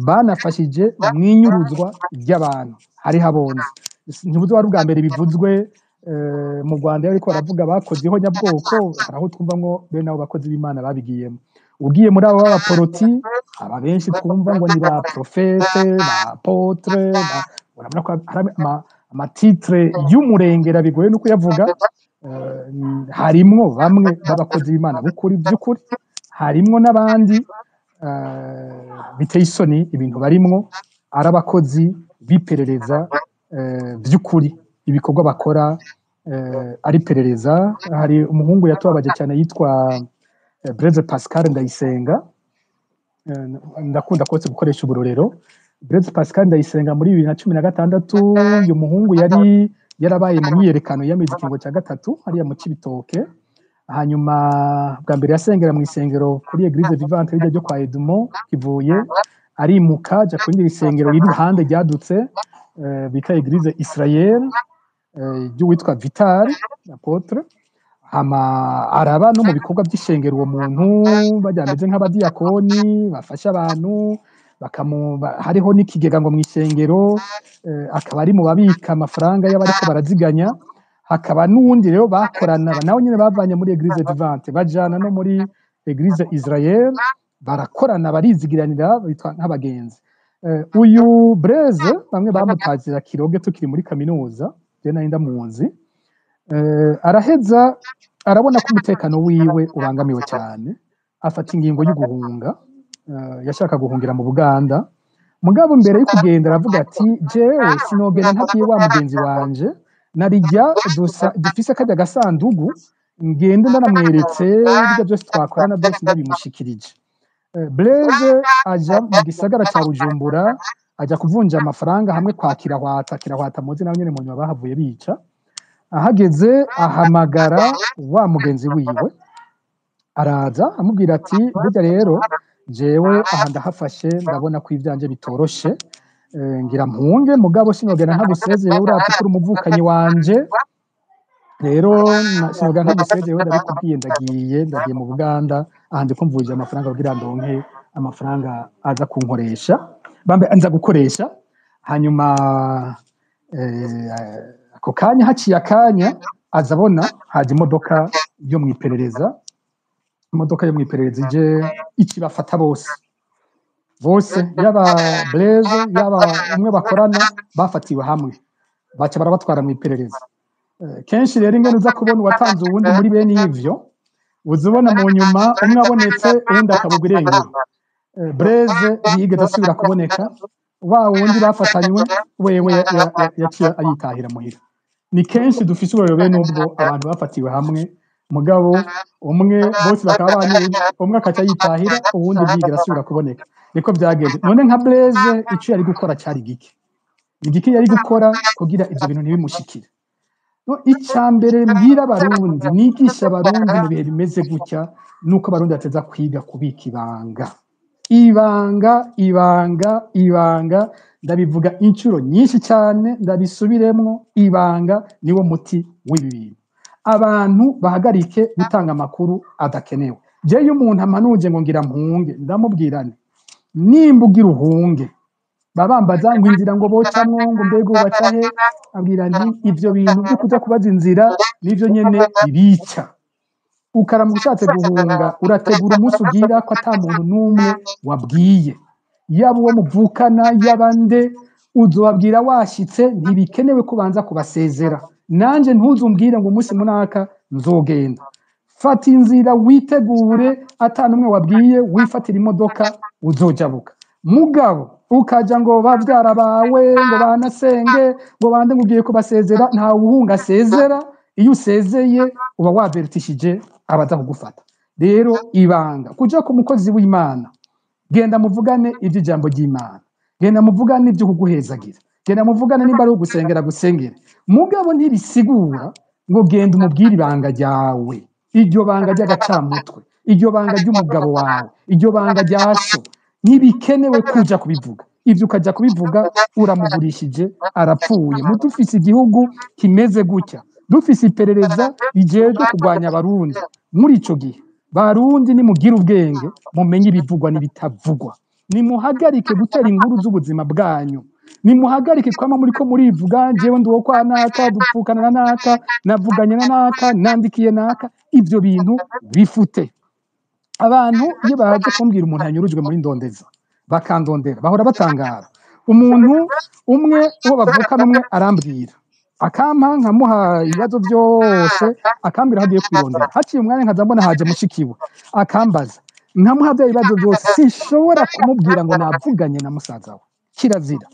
banafashije mwinyuruzwa ry'abantu. Hari habonze ntibuze wari ubwa mbere bivuzwe mu Rwanda ariko baravuga bakozeho nyabwoko. Hari aho twumva ngo bene abo bakozi b'Imana babigiyemo. Ugiye muri abo b'abaporoti, aba benshi twumva ngo ni ba profete, ba apotre, urabona ko hari amatitre y'umurengera bigoye no kuyavuga. Harimwo bamwe b'abakozi b'Imana b'ukuri by'ukuri, harimwo n'abandi biteye isoni ibintu barimwo, ari abakozi b'iperereza by'ukuri, ibikorwa bakora ari perereza. Hari umuhungu yatubabaje cyane yitwa Blaise Pascal Ndayisenga, ndakunda kose gukoresha uburorero. Blaise Pascal Ndayisenga muri 2016 uyu muhungu yari yarabaye mu myiyerekano yamize ikingo cya gatatu hariya mu Cibitoke, hanyuma bwa mbere yasengera mu isengero kuri Eglise Vivante rijya ryo kwa Edmond Kivuye, arimuka aja ku rindi isengero riri iruhande ryadutse bita Eglise Israel ry'uwitwa Vital Apotre, araba no mu bikorwa by'ishengero uwo muntu bajyameze nk'abadiyakoni bafasha abantu, hariho n'ikigega ngo mu ishengero akaba ari mu babika amafaranga y'abariko baraziganya, hakaba n'uwundi rero bakorana nawe nyine bavanye muri Eglise Vivante bajana no muri Eglise Israel, barakorana barizigiranira bitwa nk'abagenzi. Uyu Blaise bamwe bamutazira Kiroge tukiri muri kaminuza, je nari ndamuzi, araheza arabona ko umutekano wiwe ubangamiwe cyane, afata ingingo yo guhunga, yashaka guhungira mu Buganda. Mugabo mbere yo kugenda aravuga ati jewe sinogera ntagiye wa mugenzi wanje, narijya dufise kajya gasandugu ngende ndanamweretse ibyo byose twakorana byose ndabimushikirije. Blaise aja mu gisagara cya Bujumbura, aja kuvunja amafaranga hamwe kwa Kirahwata muzi nawe nyene mu nyuma bahavuye bica. Ahageze ahamagara wa mugenzi wiwe, araza amubwira ati burya rero jewe aha ndahafashe ndabona ko ivyanje bitoroshe, ngira mpunge mugabo sinogera ntagusezeye urati kuri umuvukanyi wanje, rero sinogera ntagusezeye wenda bikubwiye ndagiye mu Buganda, aha ndiko mvuje amafaranga kugira ndonke amafaranga aza kunkoresha bambe anza gukoresha. Hanyuma ako kanya haciye akanya aza abona haje imodoka yo mwiperereza, imodoka yo mwiperereza ije ikibafata bose yaba Blaise yaba umwe bakorana bafatiwe hamwe, baca barabatwara mwiperereza. Kenshi rero ingene uza kubona uwatanze uwundi muri bene ivyo uzubona mu nyuma umwe abonetse uwundi akabugwa irengero. Blaise ntiyigeze asubira kuboneka, wa wundi bafatanywe wewe yaciye ayitahira muhira. Ni kenshi dufise ubuyobe nubwo abantu bafatiwe hamwe, mugabo umwe bose bakaba banyuje, umwe akaca yitahira uwundi ntiyigera asubira kuboneka. Niko byagenze. None nka Blaise ico yari gukora cyari giki yari gukora kugira ivyo bintu ntibimushikire. Icambere mbwira abarundi, nigisha abarundi mu bihe bimeze gutya, nuko abarundi bateza kwiga kubika ibanga, ndabivuga incuro nyinshi cyane, ndabisubiremwo, ibanga niwo muti w'ibi bintu. Abantu bahagarike gutanga amakuru adakenewe. Jewe umuntu amanuje ngo ngira mpunge, ndamubwirane nimba ugira uhunge, babambaza ngo inzira ngo bocamwo ngo mbego bacahe, abwira nti ivyo bintu byo kuja kubaza inzira nivyo nyene bibica. Ukaramuka ushatse guhunga urategura umunsi ugira ko ata muntu n'umwe wabwiye, yaba uwo muvukana yabande uzobabwira washitse, ntibikenewe kubanza kubasezera. Nanje ntuzumbwire ngo umunsi munaka nzogenda. Fata inzira witegure, ata numwe wabwiye, wifatira imodoka uzojabuka. Mugabo ukaja ngo bavyara bawe ngo banasenge ngo bande ngugiye kubasezera, nta uhunga asezera. Iyo usezeye uba wavertishije abaza kugufata. Rero ibanga kuja ku mukozi w'Imana, genda muvugane ivy'ijambo ry'Imana, genda muvugane ibyo kuguhezagira, genda muvugane nimba ari ugusengera gusengere. Mugabo ntibisigura ngo genda umubwire ibanga ryawe, iryo banga ry'agacamutwe, iryo banga ry'umugabo wawe, iryo banga rya so, ntibikenewe kuja kubivuga. Ivyo ukaja kubivuga uramugurishije, arapfuye. Mudufise igihugu kimeze gutya, dufise iperereza rijejwe kurwanya abarundi. Muri ico gihe barundi nimugira ubwenge, mumenye ibivugwa n'ibitavugwa. Nimuhagarike gutera inkuru z'ubuzima bwanyu, nimuhagarike kwama muriko murivuga jewe ndi wo kwa naka, dupfukana na naka, navuganye na naka, nandikiye naka. Ivyo bintu bifute. Abantu iyo baje kumbwira umuntu yanyurujwe muri ndondeza bakandondera, bahora batangara. Umuntu umwe uwo bavukana umwe arambwira, akampa nkamuha ibibazo byose, akambwira hagiye kwirondera. Haciye umwanya nkaza mbona haje mushikiwe, akambaza nkamuha bya bibazo byose, sinshobora kumubwira ngo navuganye na musaza we, kirazira.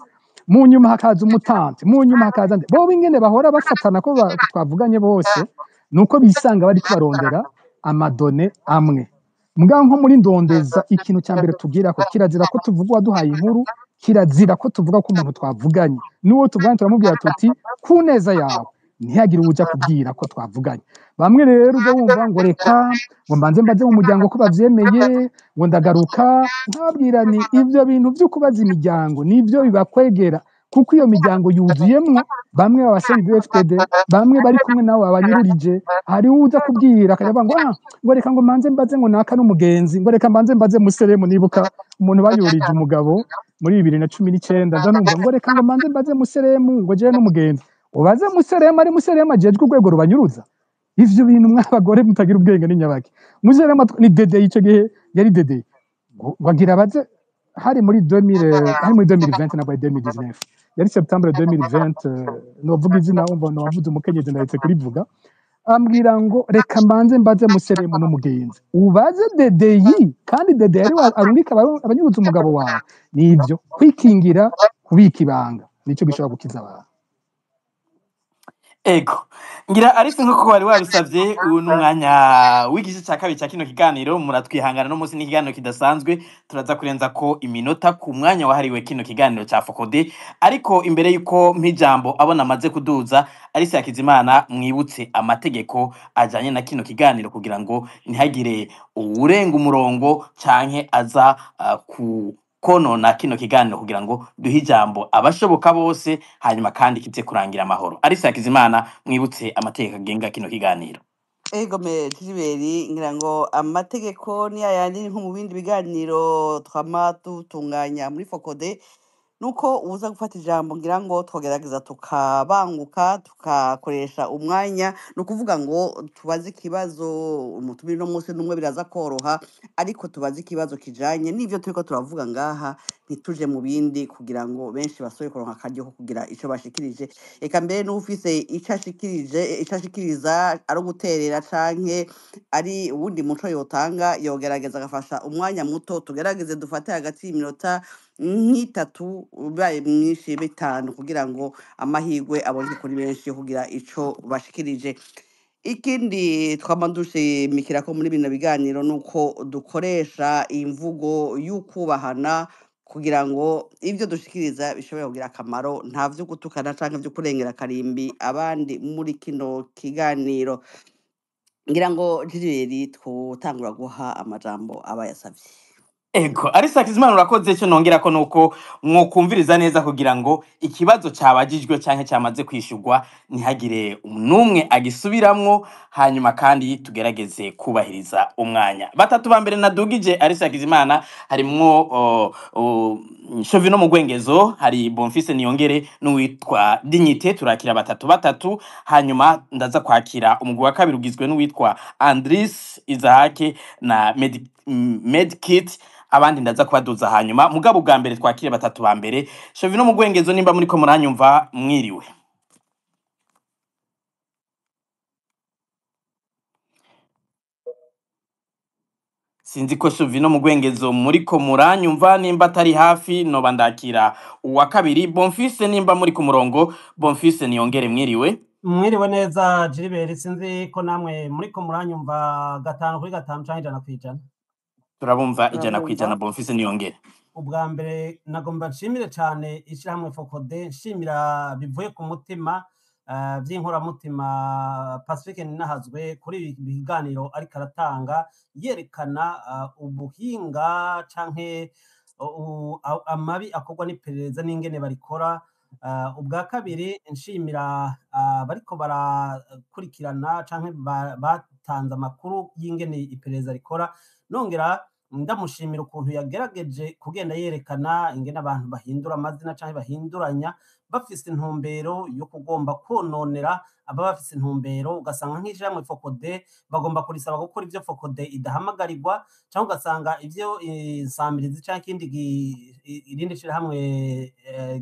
Mu nyuma hakaza umutante, mu nyuma hakaza nde, bo ingene bahora bafatana ko twavuganye bose, nuko bisanga bari kubarondera amadone amwe. mugabo nko muri ndondeza ikintu cya mbere tubwira ko kirazira ko tuvuga uwaduhaye inkuru, kirazira ko tuvuga ko umuntu twavuganye n'uwo tuvuganye turamubwira tuti ku neza yawe ntihagire uwujya kubwira ko twavuganye. Bamwe rero ujya wumva ngo reka ngo mbanze mbaze mu muryango ko bavyemeye ngo ndagaruka, nkabwira ni ivyo bintu vyo kubaza imiryango nivyo bibakwegera, kuko iyo miryango yuzuyemwo bamwe babasenga FPD, bamwe bari kumwe nabo babanyururije. Hari uza kubwira akavuga ngo reka ngo mbanze mbaze ngo naka n'umugenzi, ngo reka mbanze mbaze Museremu. Nibuka umuntu bayurije umugabo muri 2019 nza numva ngo reka ngo mbanze mbaze Museremu ngo je n'umugenzi. Ubaze Museremu ari Museremu ajejwe urwego rubanyuruza. Ivyo bintu mw'abagore mutagira ubwenge n'inyabaki. Museremu ni Dede, ico gihe yari Dede, wagira abaze hari muri 2020 na 2019 yari Septembre 2020, novuga izina umva no wavuze umukenyezi ndahetse kurivuga, ambwira ngo reka mbanze mbaze Museremu n'umugenzi. Ubaze Dedeyi, kandi Dede yari arungika abanyuruza umugabo wawe. Nivyo kwikingira, kubika ibanga nico gishobora gukiza abantu. Ego, ngira ariko nkuko wari wabisavye n'umwanya w'igice cya kabiri cya kino kiganiro, muratwihangana no munsi n'ikiganiro kidasanzwe, turaza kurenza ko iminota ku mwanya wahariwe kino kiganiro cya Fokode. Ariko imbere yuko mpijambo abona amaze kuduza, Alice Hakizimana, mwibutse amategeko ajanye na kino kiganiro kugira ngo ntihagire urenga umurongo canke aza konona kino kiganiro, kugira ngo duhe ijambo abashoboka bose, hanyuma kandi kize kurangira amahoro. Alice Hakizimana, mwibutse amategeko agenga kino kiganiro. Ego me Triberi, ngira ngo amategeko ni ayandi nko mu bindi biganiro twama dutunganya muri Fokode, nuko uza gufata ijambo ngira ngo twogerageza tukabanguka tukakoresha umwanya, no kuvuga ngo tubaze ikibazo umutumire no munsi numwe biraza koroha, ariko tubaze ikibazo kijanye n'ivyo turiko turavuga ngaha, ntituje mu bindi kugira ngo benshi basoye kuronka akaryo ko kugira ico bashikirije. Eka mbere n'ufise ico ashikiriza ari guterera canke ari uwundi muco yotanga, yogerageza agafasha umwanya muto, tugerageze dufate hagati y'iminota nk'itatu ubaye myinshi 5 kugira ngo amahirwe aboneke kuri benshi kugira ico bashikirije. Ikindi twama dushimikira ko muri bino biganiro nuko dukoresha imvugo y'ukubahana kugira ngo ivyo dushikiriza bishobore kugira akamaro, nta vyo gutukana canke vyo kurengera karimbi abandi muri kino kiganiro. Ngira ngo Jiri twotangura guha amajambo abayasavye. Ego, Alice Hakizimana, urakoze. Cyo nongera ko nuko mwokumviriza neza kugira ngo ikibazo cyabajijwe canke cyamaze kwishurwa ntihagire numwe agisubiramwo, hanyuma kandi tugerageze kubahiriza umwanya. Batatu ba mbere nadugije Alice Hakizimana harimwo Shovino Mugwengezo, hari Bonfils Niyongere n'uwitwa Dignité. Turakira batatu, hanyuma ndaza kwakira umugwi wa kabiri ugizwe n'uwitwa Andris Izahake na Medkit, abandi ndaza kubaduza hanyuma. Mugabo bwa mbere twakire batatu ba mbere. Shovino Mugwengezo, nimba muri ko muranyumva, mwiriwe. Sinzi ko Shovino Mugwengezo muri ko muranyumva, nimba atari hafi no bandakira uwa kabiri. Bonfils, nimba muri ku murongo, Bonfils Niyongere, mwiriwe. Mwiriwe neza Jiriberi, sinzi ko namwe muri ko muranyumva 5/5 canke 100%. Turabumva 100% Bonfils Niyongere. Ubwa mbere nagomba nshimire cyane ishyirahamwe Fokode, nshimira bivuye ku mutima by'inkoramutima Pacifique Ninahazwe kuri ibi biganiro ariko aratanga, yerekana ubuhinga canke amabi akorwa n'iperereza n'ingene barikora. Ubwa kabiri nshimira bariko barakurikirana canke batanze amakuru y'ingene iperereza rikora, nongera ndamushimira ukuntu yagerageje kugenda yerekana ingene abantu bahindura amazina canke bahinduranya bafise intumbero yo kugomba kononera aba bafise intumbero. Ugasanga nk'ijamwe Fokode bagomba kurisaba gukora ivyo Fokode idahamagarirwa, canke ugasanga ivyo insamirizi canke irindi shirahamwe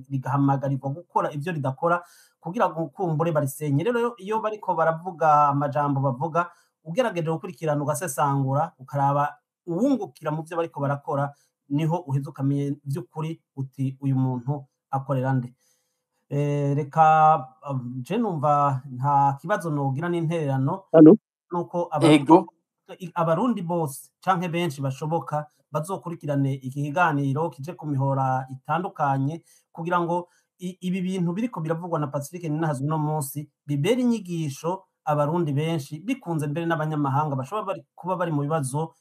rigahamagarirwa gukora ivyo ridakora kugira ngo kumbure barisenye. Rero iyo bariko baravuga amajambo bavuga, ugerageje gukurikirana ugasesangura ukaraba uwungukira mu byo bariko barakora, niho uheze ukamenye by'ukuri uti uyu muntu akorera nde. Reka je numva nta kibazo nogira n'intererano. Ego, abarundi bose canke benshi bashoboka bazokurikirane iki kiganiro kije ku mihora itandukanye kugira ngo ibi bintu biriko biravugwa na Pacifique Ninahazwe no munsi bibera inyigisho abarundi benshi bikunze mbere n'abanyamahanga bashobora kuba bari mu bibazo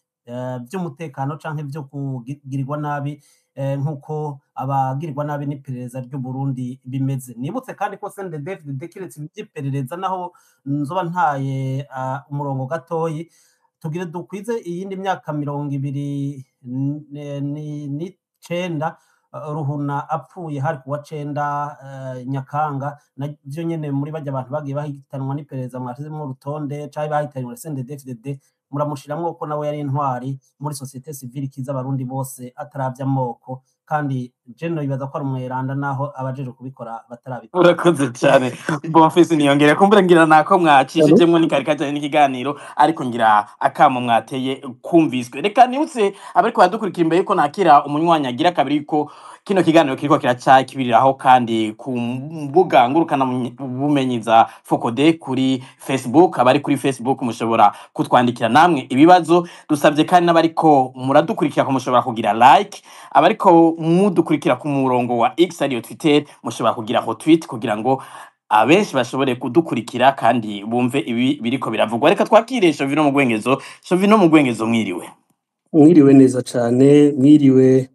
by'umutekano canke byo kugirirwa nabi nk'uko abagirirwa nabi n'iperereza ry'u Burundi bimeze. Nibutse kandi ko CNDD-FDD kiretse ivy'iperereza naho nzoba ntaye umurongo gatoyi tugire dukwize iyindi myaka 29 Ruhuna apfuye hari kuwa 9 Nyakanga navyo nyene muri bajya abantu bagiye bahitanwa n'iperereza mwashizemo urutonde cyaje bahitanywe CNDD-FDD muramushiramwo ko nawe yari intwari muri societe civile kiza abarundi bose ataravya amoko kandi jeno bibaza ko ari umweranda naho abajeje kubikora batarabikora. Urakoze cyane Bonfils niyongere kumbura ngira nako mwacishijemwo n'ikarikajanye n'ikiganiro ariko ngira akamo mwateye kumviswe. Reka nibutse abariko badukurikira imbere yuko nakira umunywanyi agira kabiri ko kino kiganiro kiriko kiracakibiriraho kandi ku mbuga ngurukana bumenyi za Focode kuri Facebook. Abari kuri Facebook mushobora kutwandikira namwe ibibazo dusabye kandi n'abariko muradukurikira ko mushobora kugira like, abariko mudukurikira ku murongo wa X ariyo Twitter mushobora kugira ho tweet kugira ngo abenshi bashobore kudukurikira kandi bumve ibi biriko biravugwa. Reka twakire Shovino mu Gwengezo. Shovino mu Gwengezo mwiriwe neza cyane, mwiriwe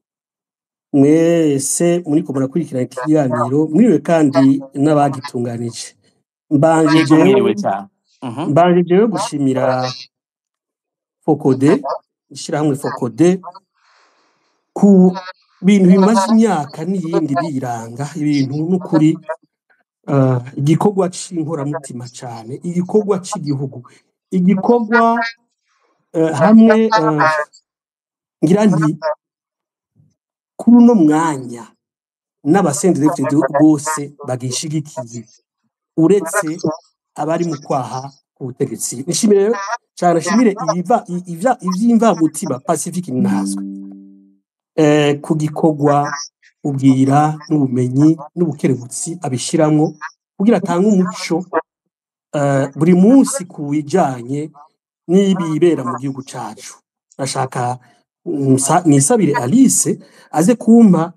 mwese muriko murakurikira ikiganiro, mwiriwe kandi n'abagitunganije. Mbanje jewe gushimira Focode, ishirahamwe Focode ku bintu bimaze imyaka n'iyindi biranga ibintu n'ukuri igikorwa c'inkoramutima cyane, igikorwa c'igihugu, igikorwa hamwe ngira nti kuri uno mwanya n'abasendefite bose bagishigikiye uretse abari mu kwaha ubutegetsi. Nishimire cyane, nshimire ivy'imvamutima Pacifique Ninahazwe ku gikorwa ubwira n'ubumenyi n'ubukerebutsi abishiramwo kugira atanga umuco buri munsi ku bijanye n'ibibera mu gihugu cacu. Nashaka nisabire Alice aze kumpa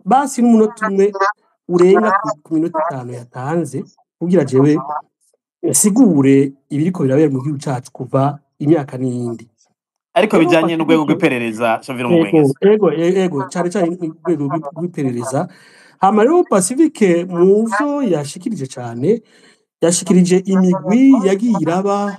basi n'umunota umwe urenga ku minota 5 yatanze kugira jewe sigure ibiriko birabera mu gihugu cacu kuva imyaka n'iyindi. Ariko bijanye n'urwego rw'iperereza Shovino mu Gwengezo. Ego cyane urwego rw'iperereza. Hama rero Pacifique mu vyo yashikirije cyane, yashikirije imigwi yagiye irari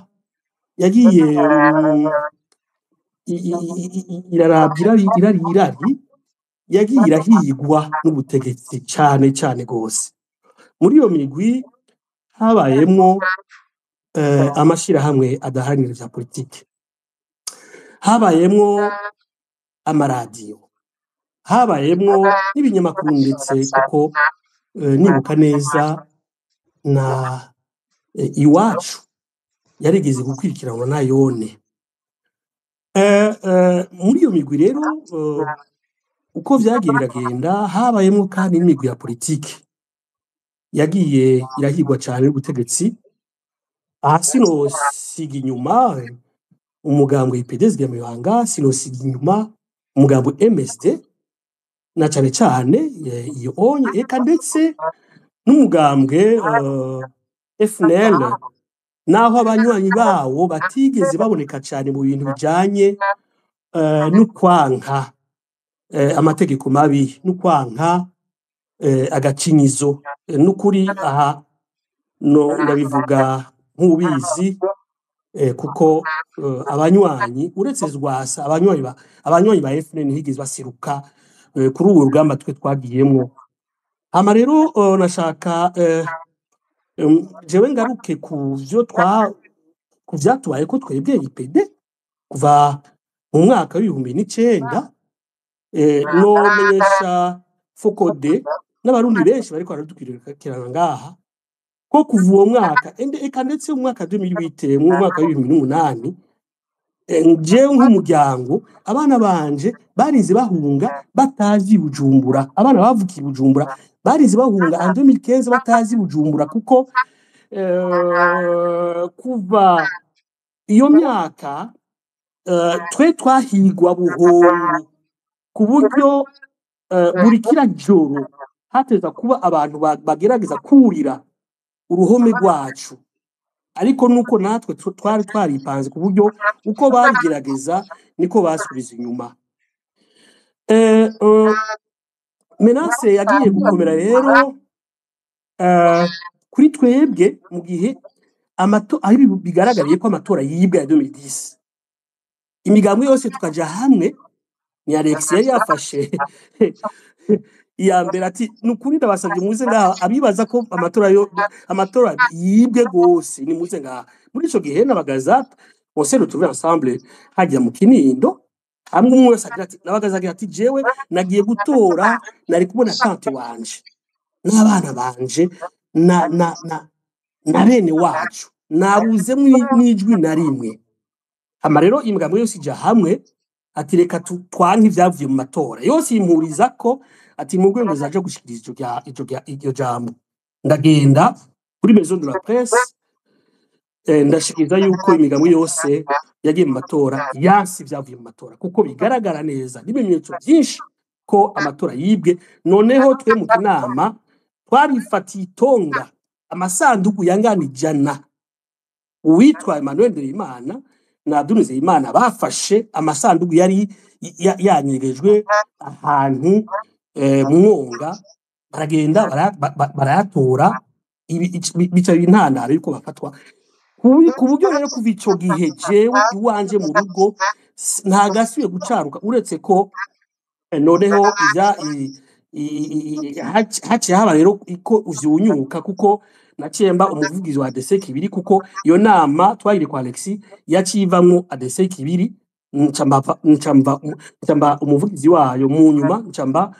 yagiye irahigwa n'ubutegetsi cyane gose. Muri iyo migwi habayemwo amashirahamwe adaharanira vya politike, habayemwo amaradiyo, habayemwo n'ibinyamakuru ndetse kuko nibuka neza na Iwacu yarigeze gukurikiranwa na Yone. Muri iyo migwi rero uko vyagiye biragenda habayemwo kandi n'imigwi ya politike yagiye irahigwa cyane n'ubutegetsi. Sinosiga inyuma umugambwe IPDS Gamibanga, sinosiga inyuma umugambwe MSD na cyane iyo onye eka ndetse n'umugambwe FNL naho abanywanyi bawo batigeze baboneka cyane mu bintu bijanye n'ukwanka amategeko mabi, n'ukwanka agacinyizo. N'ukuri aha no ndabivuga nk'ubizi kuko abanywanyi uretse Rwasa abanywanyi ba FNL higeze basiruka kuri uwo rugamba twe twagiyemwo. Hama rero nashaka jewe ngaruke ku vyatubaye ko twebwe IPD kuva mu mwaka w'2009 no menyesha Focode n'abarundi benshi bariko baradukwirikirana ngaha ko kuva uwo mwaka eka ndetse mu mwaka 2008 mu mwaka w'2008 jewe nk'umuryango abana banje barize bahunga batazi Bujumbura, abana bavukiye Bujumbura barize bahunga en 2015 batazi Bujumbura kuko kuva iyo myaka twe twahigwa buhongo ku buryo buri kira joro hateza kuba abantu bagerageza kurira uruhome rwacu, ariko nuko natwe twari twaripanze ku buryo uko babigerageza niko basubiza inyuma. Menace yagiye gukomera rero kuri twebwe mu gihe aho bigaragariye ko amatora yibwe ya 2010, imigambwe yose tukaja hamwe. Ni Alex yari yafashe iya mbere ati nukuri ndabasabye muze ngaha abibaza ko amatora yibwe gose, ni muze ngaha. Muri ico gihe n'abagaza bose retrouver ensemble hajya mu Kinindo, hamwe umwe wese agira ati n'abagaza agira ati jewe nagiye gutora, nari kubona tante wanje n'abana banje na bene wacu nabuze mwijwi na rimwe. Ama rero imigambwe yose ija hamwe ati reka twanke ivyavuye mu matora, yose impuriza ko ati mu rwego zaje gushikiriza iryo jambo. Ndagenda kuri Maison de la Presse ndashikiriza yuko imigambwe yose yagiye mu matora yansi ivyavuye mu matora, kuko bigaragara neza n'ibimenyetso byinshi ko amatora yibwe. Noneho twe mu kinama twarifatiye itonga amasanduku yangana 100. Uwitwa Emmanuel Nderimana na Abdul Imana bafashe amasanduku yari yanyegejwe ahantu mu Mwonga, baragenda barayatora, bica intandaro yuko bafatwa. Ku buryo rero kuva ico gihe jewe iwanje mu rugo nta gasubiye gucaruka, uretse ko noneho haciye haba rero iko uvyunyuka, kuko naciye umuvugizi wa ADC Kibiri, kuko iyo nama twagire kwa Alexis yacivamwo ADC Kibiri, ncamba umuvugizi wayo, mu nyuma ncamba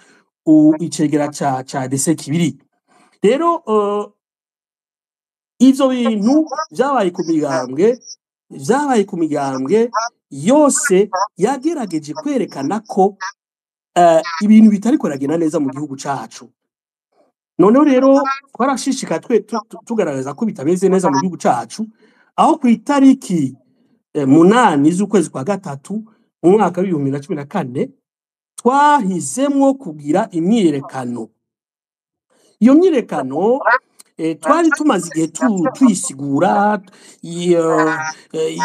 icegera ca ADC Kibiri. Rero ivyo bintu vyabaye ku migambwe yose yagerageje kwerekana ko ibintu bitari koragena neza mu gihugu cacu. Noneho rero twarashishika tugaragaza ko bitameze neza mu gihugu cacu, aho ku itariki 8 z'ukwezi kwa gatatu mu mwaka wa 2014 twahizemwo kugira imyiyerekano. Iyo myiyerekano twari tumaze igihe twisigura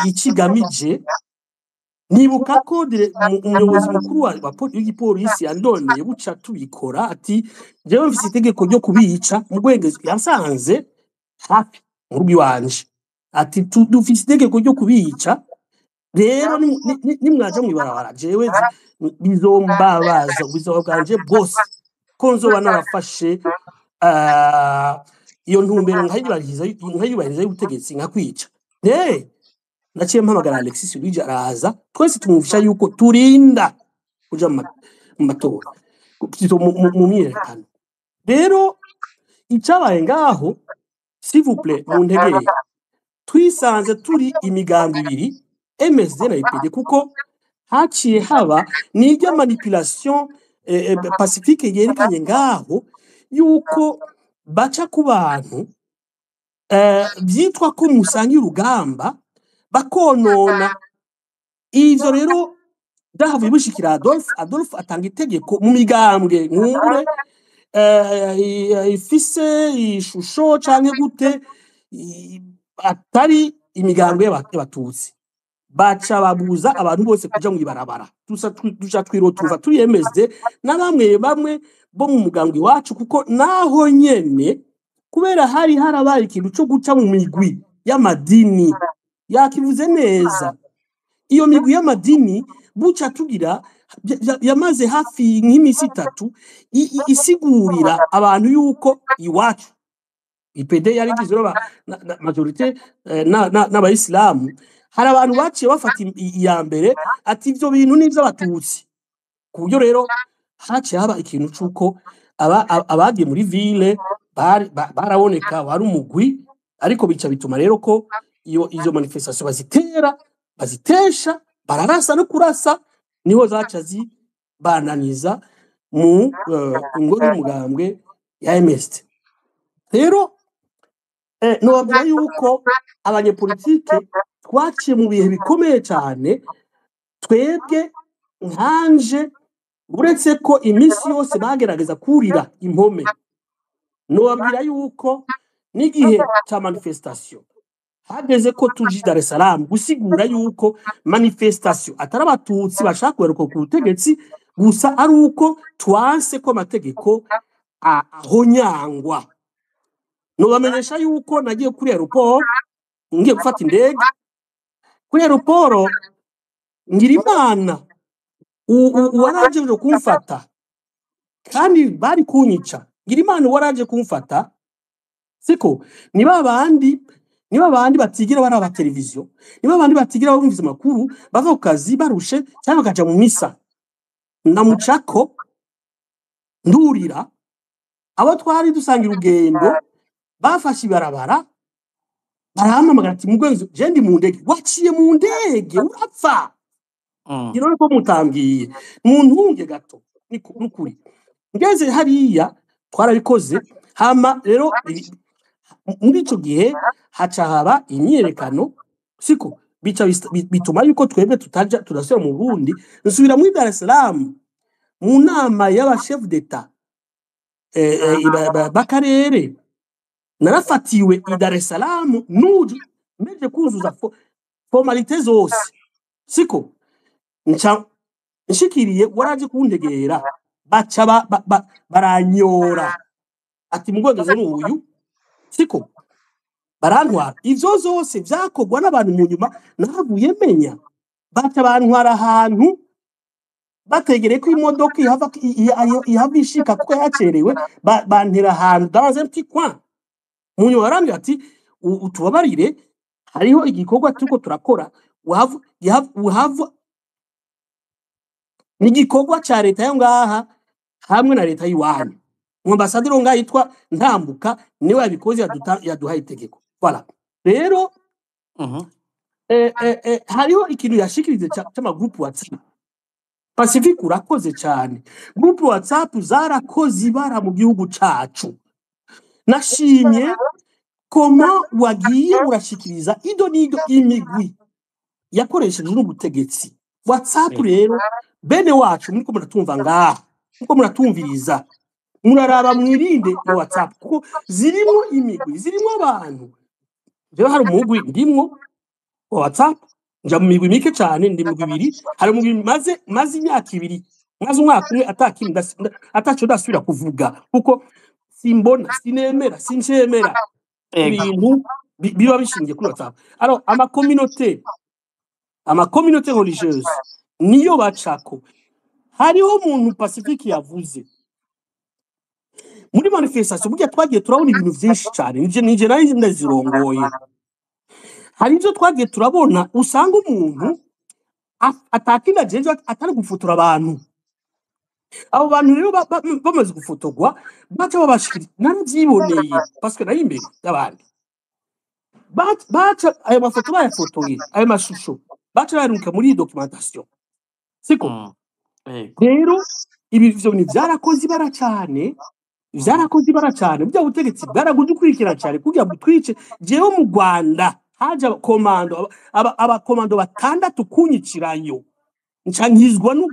ikigamije. Nibuka ko umuyobozi mukuru w'igipolisi yandoneye buca tubikora ati jewe mfise itegeko ryo kubica mu rwego yasanze hafi mu rugo iwanje, ati dufise itegeko ryo kubica, rero nimwaje mwibarabara jewe bizombabaza ubuzima bwanje bwose ko nzoba narafashe iyo ntumbero nkayubahiriza y'ubutegetsi nkakwica. Naciye mpamagara Alexis Luigi araza, twese tumufisha yuko turinda kuja mu matora mu myiyerekano. Rero icabaye ngaho, s'il vous plaît mu ntegeye, twisanze turi imigambi ibiri, MSD na IPD, kuko haciye haba n'irya manipulation pacifique yerekanye ngaho yuko baca ku bantu byitwa ko musangiye urugamba bakonona. Ivyo rero dahavuye bushikira Adolphe atanga itegeko mu migambwe nkure ifise ishusho canke gute atari imigambwe y'abatutsi, baca babuza abantu bose kuja mu ibarabara. Duca twirotuva tuyemeze na bamwe bo mu mugambwe wacu, kuko naho nyene kubera hari harabaye ikintu cyo guca mu migwi y'amadini. Yakivuze neza, iyo migwi y'amadini buca tugira yamaze hafi nk'imisi 3 isigurira abantu yuko iwacu IPD yari gizwe na majorité n'abayisilamu. Hari abantu baciye bafata iya mbere ati ivyo bintu n'ivyo abatutsi, ku buryo rero haciye haba ikintu c'uko abagiye muri ville baraboneka wari umugwi, ariko bica bituma rero ko izo manifestation bazitesha, bararasa no kurasa, niho zaca bananiza mu ingoro y'umugambwe ya MSD. Rero nobabwira yuko abanyepolitike twaciye mu bihe bikomeye cyane, twebwe nkanje uretse ko iminsi yose bagerageza kurira impome nobabwira yuko n'igihe cya manifestation hageze ko tuji Dar es Salaam gusigura yuko manifestation atari abatutsi bashaka kweruka ku butegetsi gusa ari uko twanse ko amategeko ahonyangwa. Nobamenyesha yuko nagiye kuri aeroport ngiye gufata indege kuri aeroport ngira Imana waraje kumfata kandi bari kunyica ngira Imana waraje kumfata siko niba bandi batigira baraba televiziyo niba bandi batigira bumviza makuru bava ku kazi barushe cyangwa bakaja mu misa ndamucako ndurira abo twari dusangira urugendo bafashe ibarabara barahamamagara ati mugwenzi je ndi mu ndege waciye mu ndege urapfa irone ko mutambwiye mu ntunge gato nukuri ngeze hariya twarabikoze hama rero muri ico gihe haca haba imyerekano siko bituma yuko twebwe tutaja turasubira mu Burundi nsubira muri Dar es Salaam mu nama y'aba chef d'etat bakarere narafatiwe i Dar es Salaam nuje meje kuzuza formalite zose siko nshikiriye waraje kuntegera baca baranyora ati mugwegeze n'uyu siko barantwara ivyo zose vyakogwa n'abantu mu nyuma nahavuye menya baca bantwara ahantu bategereye ko imodoka ihava ishika kuko yacerewe bantera ahantu dans un petit coin mu nyuma barambwira ati utubabarire hariho igikorwa turiko turakora uhava n'igikorwa ca leta yo ngaha hamwe na leta y'iwanyu umwambasaderi ngaha yitwa Ntambuka niwe yabikoze yaduhaye itegeko voilà rero hariho ikintu yashikirize c'amagroupe WhatsApp Pacifique urakoze cyane groupe WhatsApp zarakoze ibara mu gihugu cacu nashimye koma wagiye urashikiriza ido nido imigwi yakoresheje n'ubutegetsi WhatsApp rero bene wacu muriko muratumva ngaha muriko muratumviriza muraraba mwirinde ya WhatsApp kuko zirimo imigwi zirimo abantu rero hari umugwi ndimwo WhatsApp nja mu migwi mike cyane ndi mu bibiri hari umugwi maze imyaka ibiri maze umwaka umwe ataco ndasubira kuvuga kuko simbona sinemera sinshemera ibintu biba bishingiye kuri WhatsApp alors ama communauté religieuse niyo bacako hariho umuntu Pacifique yavuze muri manifestation burya twagiye turabona ibintu byinshi cyane nije nari ndazirongoye hari ibyo twagiye turabona usanga umuntu atakinda jeje atari gufotora abantu abo bantu rero bamaze gufotogwa baca babashikira narabyiboneye parce que nari imbere y'abandi baca ayo mafoto bayafotoye ayo mashusho baca baruka muri documentation siko rero ibi byo ni byarakoze ibara cyane burya butegetsi bwaragudukurikira cyane kugira ngo twice jewe mu Rwanda haje abakomando batandatu kunyicirayo ncankizwa n'u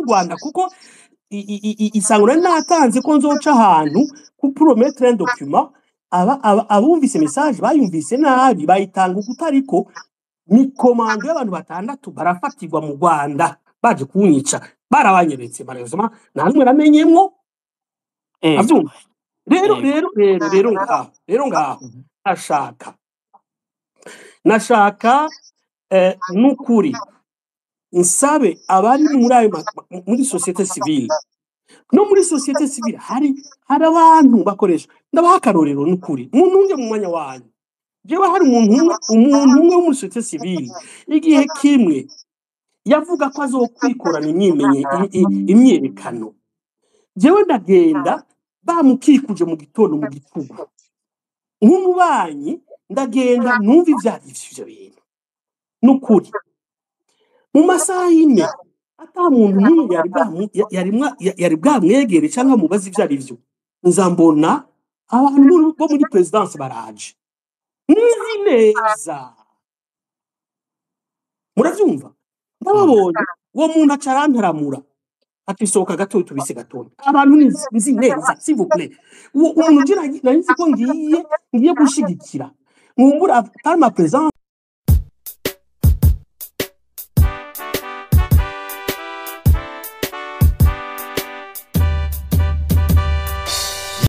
Rwanda kuko isangura natanze ko nzoca ahantu ku promettre un document abumvise message bayumvise nabi bayitanga ugutariko ni komando y'abantu batandatu barafatirwa mu Rwanda baje kunyica barabanyeretse barezoma namwe ramenyemwo avyumva rero ngaho nashaka nukuri nsabe abari muri société civile no muri société civile hari abantu bakoresha ndabahakarorero nukuri muntunge mu mwanya wanyu jewe hari umuntu umwe wo muri société civile igihe kimwe yavuga ko azokwikorana imyerekano jewe ndagenda bamukikuje mu gitondo mu gitugu nk'umubanyi ndagenda numva ivyo bintu nukuri mu masaha y'ine ata muntu n'umwe yari bwamwegere cyangwa mubaza ivyo arivyo nzambona abantu bo muri presidence baraje nzi neza muravyumva ndababonye uwo muntu aca arantaramura ati sohoka gato tubise gatoya abantu nzi neza s'il vous plaît uwo umuntu nje nari nzi ko ngiye gushigikira nkumbura par ma présence